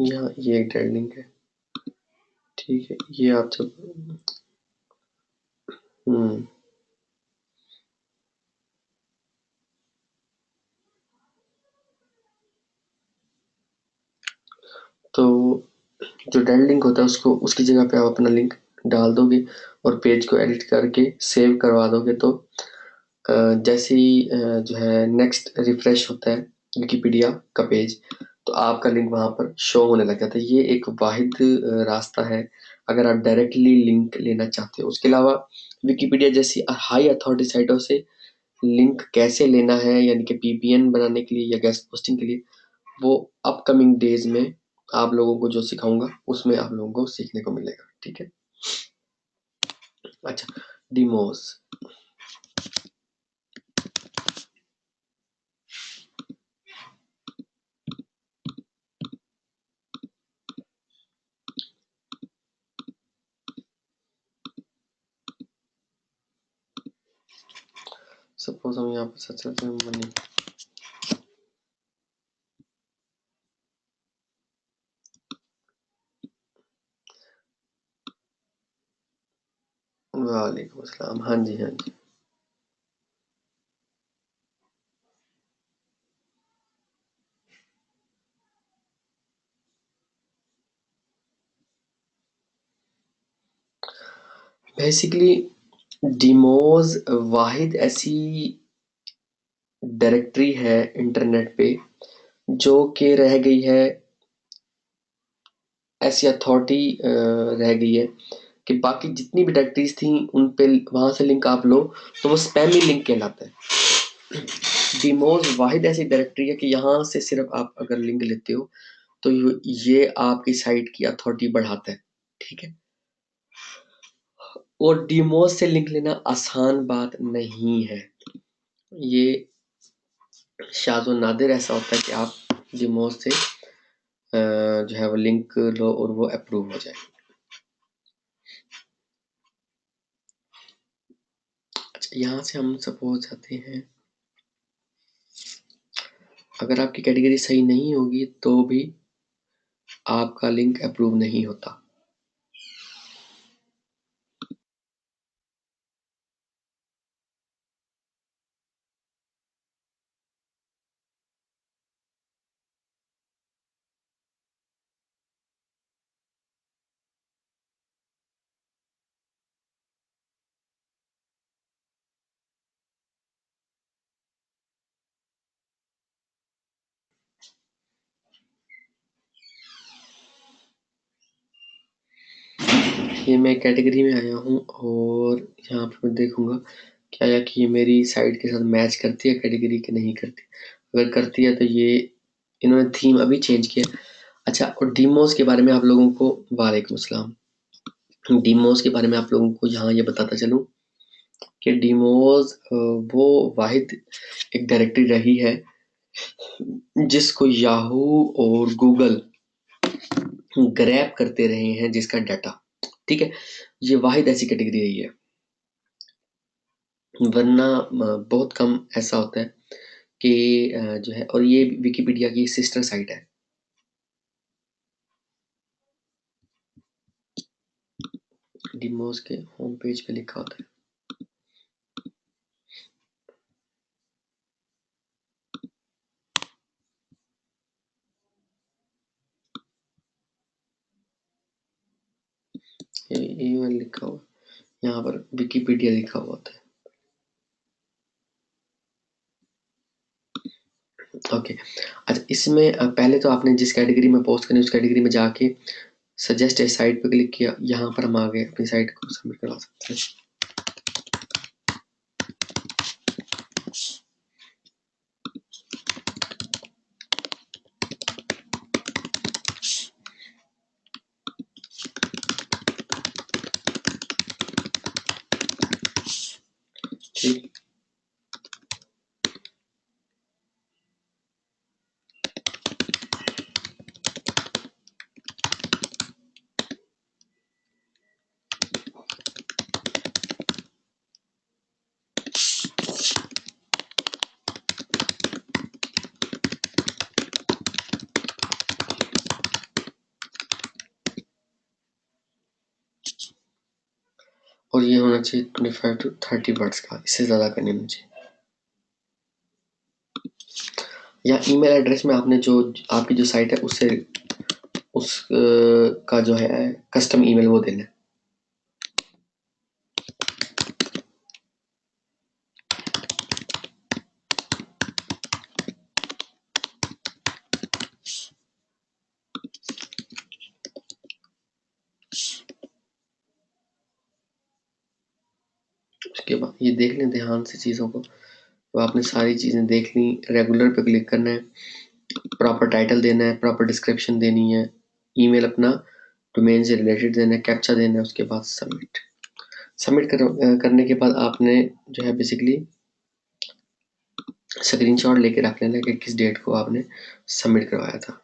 यहाँ ये एक डेड लिंक है, ठीक है। ये आप जब हम्म तो जो डेड लिंक होता है उसको उसकी जगह पे आप अपना लिंक डाल दोगे और पेज को एडिट करके सेव करवा दोगे, तो जैसे ही जो है नेक्स्ट रिफ्रेश होता है विकिपीडिया का पेज, तो आपका लिंक वहां पर शो होने लग जाता है। ये एक वाहिद रास्ता है अगर आप डायरेक्टली लिंक लेना चाहते हो। उसके अलावा विकिपीडिया जैसी हाई अथॉरिटी साइटों से लिंक कैसे लेना है, यानी कि पीपीएन बनाने के लिए या गेस्ट पोस्टिंग के लिए, वो अपकमिंग डेज में आप लोगों को जो सिखाऊंगा उसमें आप लोगों को सीखने को मिलेगा, ठीक है। अच्छा, डिमोस। सपोज हम यहाँ पर सर्च करते हैं मनी, वालेकुम अस्सलाम, हाँ जी हाँ जी। बेसिकली डिमोज वाहिद ऐसी डायरेक्टरी है इंटरनेट पे जो कि रह गई है, ऐसी अथॉरिटी रह गई है कि बाकी जितनी भी डायरेक्टरीज थी उन पे वहां से लिंक आप लो तो वो स्पैमी लिंक कहलाता है। डिमोज वाहिद ऐसी डायरेक्टरी है कि यहाँ से सिर्फ आप अगर लिंक लेते हो तो ये आपकी साइट की अथॉरिटी बढ़ाता है, ठीक है। और डिमोज से लिंक लेना आसान बात नहीं है। ये शाज़ व नादिर ऐसा होता है कि आप डिमोज से जो है वो लिंक लो और वो अप्रूव हो जाए। अच्छा, यहाँ से हम सपोज आते हैं, अगर आपकी कैटेगरी सही नहीं होगी तो भी आपका लिंक अप्रूव नहीं होता। ये मैं कैटेगरी में आया हूँ और यहाँ पे मैं देखूंगा क्या या कि ये मेरी साइट के साथ मैच करती है कैटेगरी कि नहीं करती। अगर करती है तो ये इन्होंने थीम अभी चेंज किया। अच्छा, और डीमोस के बारे में आप लोगों को, वालेकुम अस्सलाम, डीमोस के बारे में आप लोगों को यहाँ ये बताता चलूं कि डीमोस वो वाहिद एक डायरेक्टरी रही है जिसको याहू और गूगल ग्रैब करते रहे हैं, जिसका डाटा, ठीक है। ये वाहिद ऐसी कैटेगरी रही है, वरना बहुत कम ऐसा होता है कि जो है। और ये विकिपीडिया की सिस्टर साइट है। डिमोस के होम पेज पे लिखा होता है, ये वाला लिखा हुआ, यहाँ पर विकिपीडिया लिखा हुआ होता है। ओके, अच्छा, इसमें पहले तो आपने जिस कैटेगरी में पोस्ट करनी उस कैटेगरी में जाके सजेस्ट ए साइट पे क्लिक किया, यहाँ पर हम आ गए अपनी साइट को सबमिट करवा सकते हैं। ठीक। और ये होना चाहिए 25 to 30 वर्ड्स का, इससे ज़्यादा करनी मुझे। या ईमेल एड्रेस में आपने जो आपकी जो साइट है उससे उस का जो है कस्टम ईमेल वो देना है। उसके बाद ये देख लें ध्यान से चीज़ों को, तो आपने सारी चीज़ें देख ली। रेगुलर पे क्लिक करना है, प्रॉपर टाइटल देना है, प्रॉपर डिस्क्रिप्शन देनी है, ईमेल अपना डोमेन से रिलेटेड देना है, कैप्चा देना है, उसके बाद सबमिट करने के बाद आपने जो है बेसिकली स्क्रीनशॉट लेके रख लेना कि किस डेट को आपने सबमिट करवाया था।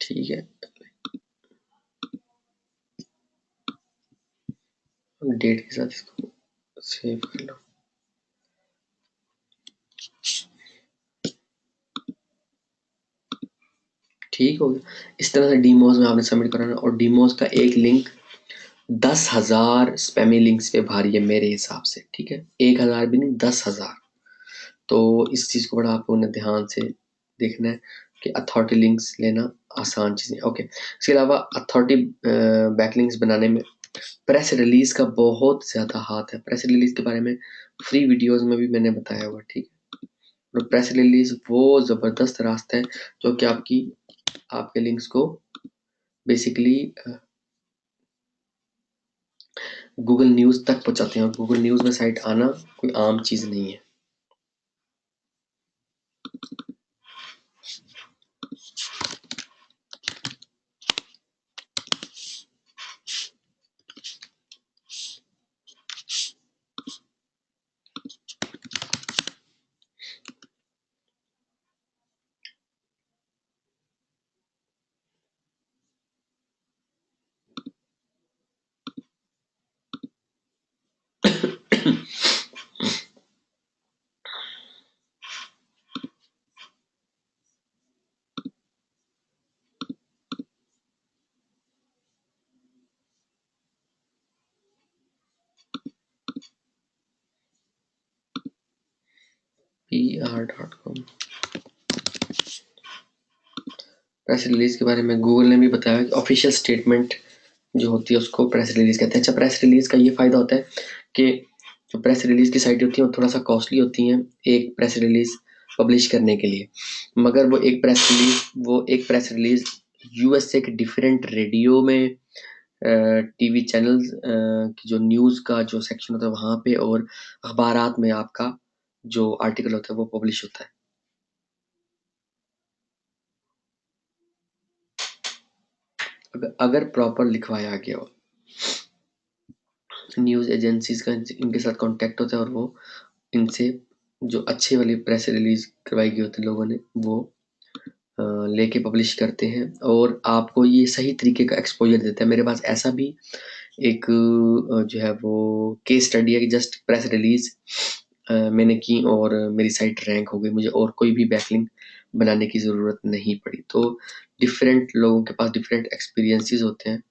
ठीक है, डेट के साथ इसको सेव कर लो। ठीक हो गया। इस तरह से डीमोज में आपने सबमिट कराना, और डीमोज का एक लिंक 10,000 स्पैमी लिंक्स पे भारी है मेरे हिसाब से। ठीक है, 1,000 भी नहीं, 10,000। तो इस चीज़ को बड़ा आपको ध्यान से देखना है कि अथॉरिटी लिंक्स लेना आसान चीज़ है। ओके, इसके अलावा अथॉरिटी बैकलिंक्स बनाने में प्रेस रिलीज का बहुत ज़्यादा हाथ है। प्रेस रिलीज के बारे में फ्री वीडियोस में भी मैंने बताया हुआ। ठीक है, और प्रेस रिलीज वो ज़बरदस्त रास्ता है जो कि आपके लिंक्स को बेसिकली गूगल न्यूज़ तक पहुंचाते हैं, और गूगल न्यूज़ में साइट आना कोई आम चीज़ नहीं है। PR.com प्रेस रिलीज के बारे में गूगल ने भी बताया कि ऑफिशियल स्टेटमेंट जो होती है उसको प्रेस रिलीज कहते हैं। अच्छा, प्रेस रिलीज का ये फायदा होता है कि जो प्रेस रिलीज की साइट होती है वो थोड़ा सा कॉस्टली होती हैं एक प्रेस रिलीज पब्लिश करने के लिए, मगर वो एक प्रेस रिलीज यूएसए के डिफरेंट रेडियो में, टीवी चैनल्स की जो न्यूज़ का जो सेक्शन होता है वहाँ पे, और अखबारात में आपका जो आर्टिकल होता है वो पब्लिश होता है। अगर प्रॉपर लिखवाया गया हो, न्यूज़ एजेंसीज का इनके साथ कांटेक्ट होता है, और वो इनसे जो अच्छे वाली प्रेस रिलीज करवाई गई होती है लोगों ने, वो लेके पब्लिश करते हैं, और आपको ये सही तरीके का एक्सपोजर देता है। मेरे पास ऐसा भी एक जो है वो केस स्टडी है कि जस्ट प्रेस रिलीज मैंने की और मेरी साइट रैंक हो गई, मुझे और कोई भी बैकलिंक बनाने की ज़रूरत नहीं पड़ी। तो डिफरेंट लोगों के पास डिफरेंट एक्सपीरियंसेस होते हैं।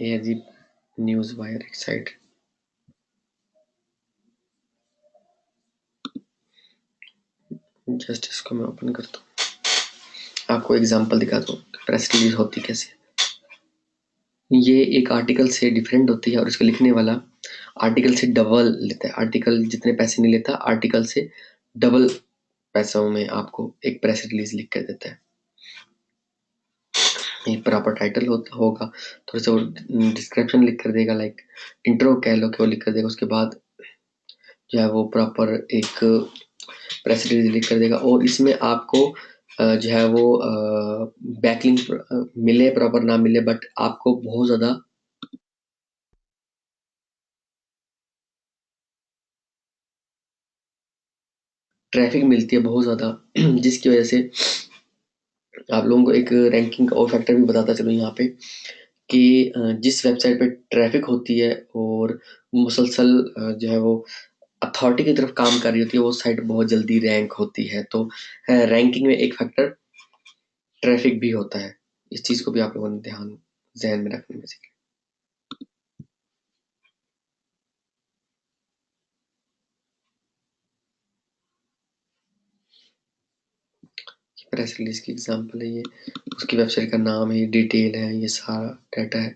ये जी न्यूज़ वायर एक साइट, जस्ट इसको मैं ओपन करता हूँ, आपको एग्जांपल दिखाता हूँ प्रेस रिलीज होती कैसे है। ये एक आर्टिकल से डिफरेंट होती है, और इसको लिखने वाला आर्टिकल से डबल लेता है। आर्टिकल जितने पैसे नहीं लेता, आर्टिकल से डबल पैसों में आपको एक प्रेस रिलीज लिख कर देता है। ये प्रॉपर टाइटल होगा, थोड़ा सा वो डिस्क्रिप्शन लिख कर देगा, लाइक इंट्रो कह लो कि वो लिख कर देगा। उसके बाद जो है वो प्रॉपर एक प्रेस रिलीज लिख कर देगा और इसमें आपको जो है वो बैकलिंक मिले प्रॉपर ना मिले, बट आपको बहुत ज़्यादा ट्रैफिक मिलती है, बहुत ज़्यादा जिसकी वजह से आप लोगों को एक रैंकिंग का और फैक्टर भी बताता चलूँ यहाँ पे कि जिस वेबसाइट पे ट्रैफिक होती है और मुसलसल जो है वो अथॉरिटी की तरफ काम कर रही होती है, वो साइट बहुत जल्दी रैंक होती है। तो रैंकिंग में एक फैक्टर ट्रैफिक भी होता है। इस चीज़ को भी आप लोगों ने ध्यान ज़हन में रखना है बेसिकली। प्रेस रिलीज़ की एग्ज़ाम्पल है ये, उसकी वेबसाइट का नाम है, ये डिटेल है, ये सारा डाटा है,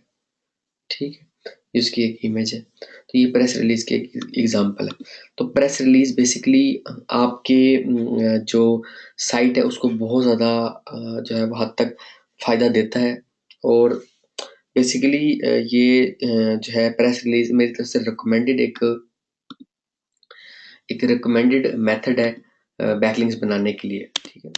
ठीक है? इसकी एक इमेज है। तो ये प्रेस रिलीज़ की एक एग्ज़ाम्पल है। तो प्रेस रिलीज़ बेसिकली आपके जो साइट है उसको बहुत ज़्यादा जो है वो हद तक फ़ायदा देता है और बेसिकली ये जो है प्रेस रिलीज़ मेरी तरफ से रिकमेंडेड एक रिकमेंडेड मेथड है बैकलिंक्स बनाने के लिए, ठीक है?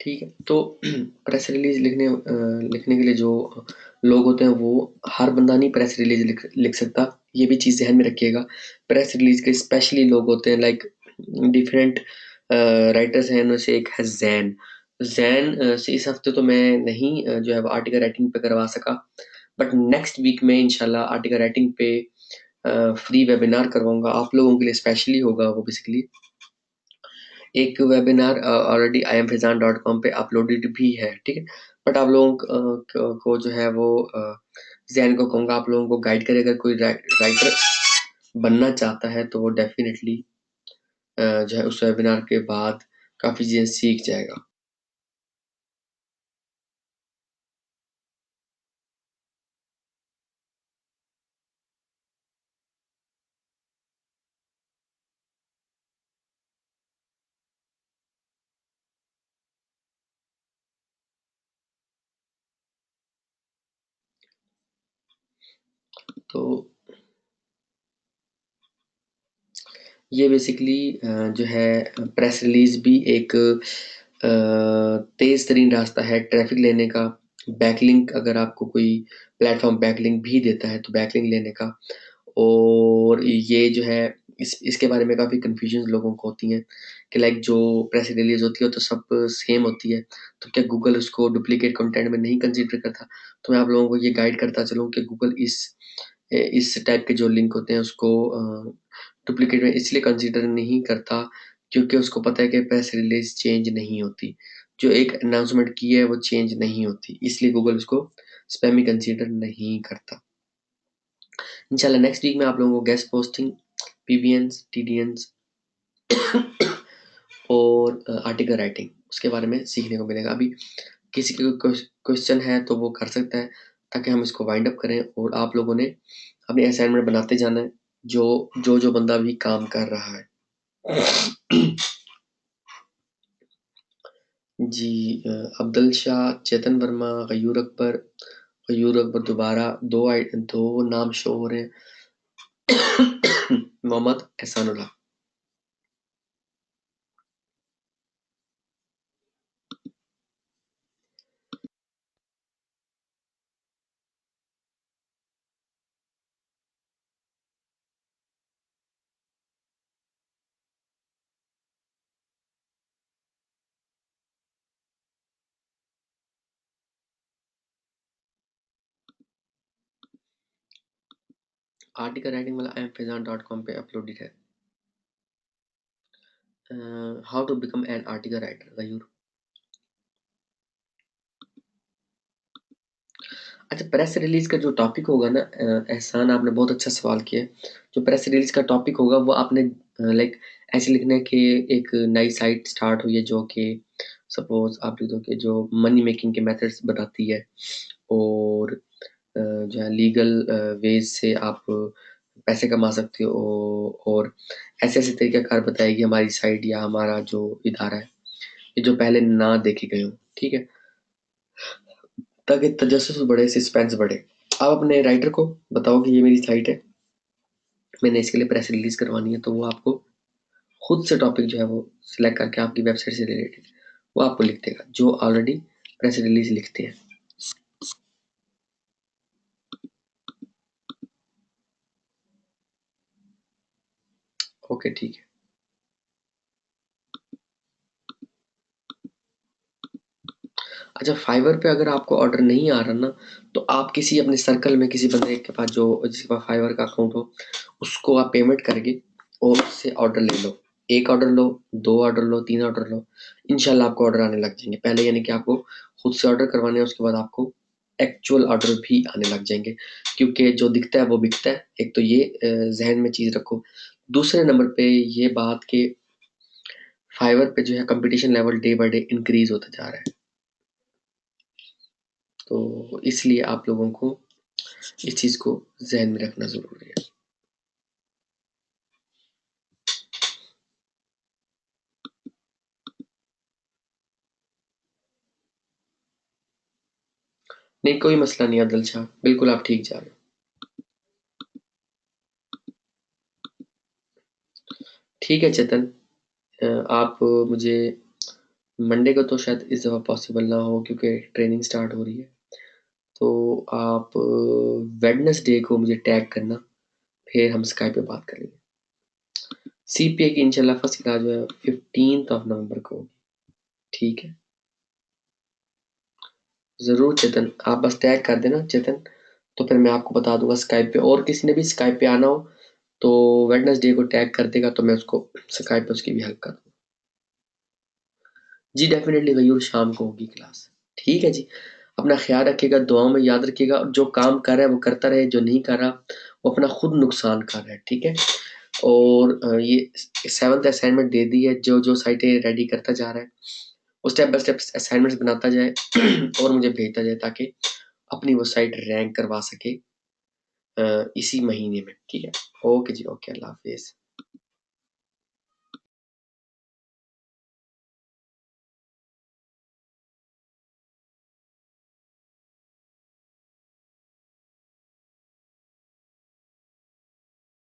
ठीक है, तो प्रेस रिलीज़ लिखने के लिए जो लोग होते हैं वो हर बंदा नहीं प्रेस रिलीज़ लिख सकता, ये भी चीज़ ज़हन में रखिएगा। प्रेस रिलीज़ के स्पेशली लोग होते हैं लाइक डिफरेंट राइटर्स हैं, उनमें से एक है ज़ैन। ज़ैन से इस हफ्ते तो मैं नहीं जो है वो आर्टिकल राइटिंग पे करवा सका, बट नेक्स्ट वीक में इंशाल्लाह आर्टिकल राइटिंग पे फ्री वेबिनार करवाऊँगा, आप लोगों के लिए स्पेशली होगा वो बेसिकली। एक वेबिनार ऑलरेडी imfizan.com पे अपलोडेड भी है, ठीक है? बट आप लोगों को जो है वो ज़ैन को कहूँगा आप लोगों को गाइड करे, अगर कोई राइटर बनना चाहता है तो वो डेफ़िनेटली जो है उस वेबिनार के बाद काफ़ी चीज़ें सीख जाएगा। तो ये बेसिकली जो है प्रेस रिलीज़ भी एक तेज़ तरीन रास्ता है ट्रैफ़िक लेने का। बैकलिंक अगर आपको कोई प्लेटफ़ॉर्म बैकलिंक भी देता है तो बैकलिंक लेने का। और ये जो है इसके बारे में काफ़ी कन्फ्यूजन लोगों को होती हैं कि लाइक जो प्रेस रिलीज़ होती है तो सब सेम होती है, तो क्या गूगल उसको डुप्लिकेट कंटेंट में नहीं कंसीडर करता? तो मैं आप लोगों को ये गाइड करता चलूँ कि गूगल इस टाइप के जो लिंक होते हैं उसको डुप्लिकेट में इसलिए कंसीडर नहीं करता क्योंकि उसको पता है कि प्रेस रिलीज़ चेंज नहीं होती। जो एक अनाउंसमेंट की है वो चेंज नहीं होती, इसलिए गूगल उसको स्पैमी कंसीडर नहीं करता। इंशाल्लाह नेक्स्ट वीक में आप लोगों को गेस्ट पोस्टिंग, पीबीएन्स, टीडीएन्स और आर्टिकल राइटिंग उसके बारे में सीखने को मिलेगा। अभी किसी को क्वेश्चन है तो वो कर सकता है ताकि हम इसको वाइंड अप करें और आप लोगों ने अपनी असाइनमेंट बनाते जाना है जो बंदा भी काम कर रहा है। जी अब्दुल शाह, चेतन वर्मा, गयूर अकबर दोबारा दो नाम शो हो रहे हैं। मोहम्मद एहसानुल्लाह। आर्टिकल राइटिंग वाला imfizan.com पे अपलोडेड है। How to become an article writer Ghayoor. अच्छा, प्रेस रिलीज का जो टॉपिक होगा ना एहसान आपने बहुत अच्छा सवाल किया है। जो प्रेस रिलीज का टॉपिक होगा वो आपने लाइक ऐसे लिखना है कि एक नई साइट स्टार्ट हुई है जो कि सपोज आप लिख दो कि जो मनी मेकिंग के मेथड्स बताती है और जो है लीगल वेज से आप पैसे कमा सकते हो और ऐसे ऐसे तरीक़ाकार बताएगी हमारी साइट या हमारा जो इदारा है ये जो पहले ना देखे गए हो, ठीक है, ताकि तजस्सुस बढ़े, सस्पेंस बढ़े। आप अपने राइटर को बताओ कि ये मेरी साइट है, मैंने इसके लिए प्रेस रिलीज करवानी है, तो वो आपको खुद से टॉपिक जो है वो सिलेक्ट करके आपकी वेबसाइट से रिलेटेड वो आपको लिख देगा, जो ऑलरेडी प्रेस रिलीज लिखते हैं। ओके, ठीक है। अच्छा, फाइवर पे अगर आपको ऑर्डर नहीं आ रहा ना, तो आप किसी अपने सर्कल में किसी बंदे के पास जो जिसके पास फाइवर का अकाउंट हो, उसको आप पेमेंट करके और उससे ऑर्डर ले लो। 1 order low, 2 order low, 3 order low, इंशाल्लाह आपको ऑर्डर आने लग जाएँगे। पहले यानी कि आपको खुद से ऑर्डर करवाने हैं, उसके बाद आपको एक्चुअल ऑर्डर भी आने लग जाएँगे, क्योंकि जो दिखता है वो बिकता है। एक तो ये ज़हन में चीज़ रखो। दूसरे नंबर पे ये बात कि फाइवर पे जो है competition level day by day increase होता जा रहा है। तो इसलिए आप लोगों को इस चीज़ को ज़हन में रखना ज़रूरी है। नहीं, कोई मसला नहीं अब्दुल शाह, बिल्कुल आप ठीक जा रहे हो। ठीक है चेतन, आप मुझे मंडे को तो शायद इस दफ़ा पॉसिबल ना हो क्योंकि ट्रेनिंग स्टार्ट हो रही है। तो आप वेडनेसडे को मुझे टैग करना, फिर हम स्काइप पे बात करेंगे। सीपीए की इंशाल्लाह फर्स्ट क्लास जो है 15th ऑफ नवंबर को होगी, ठीक है? ज़रूर चेतन, आप बस टैग कर देना चेतन, तो फिर मैं आपको बता दूँगा स्काइप पे, और किसी ने भी स्काइप पे आना हो, तो वेडनेसडे को टैग कर देगा तो मैं उसको स्काइप पे उसकी भी हेल्प कर दूँगा। जी डेफ़िनेटली ग़यूर, शाम को होगी क्लास। ठीक है जी, अपना ख़्याल रखिएगा, दुआओं में याद रखिएगा, और जो काम कर रहा है वो करता रहे, जो नहीं कर रहा वो अपना खुद नुकसान कर रहा है, ठीक है? और ये 7th असाइनमेंट दे दी है, जो साइटें रेडी करता जा रहा है, वो स्टेप बाय स्टेप असाइनमेंट्स बनाता जाए और मुझे भेजता जाए ताकि अपनी वो साइट रैंक करवा सके इसी महीने में, ठीक है? ओके जी, ओके, अल्लाह हाफ़िज़।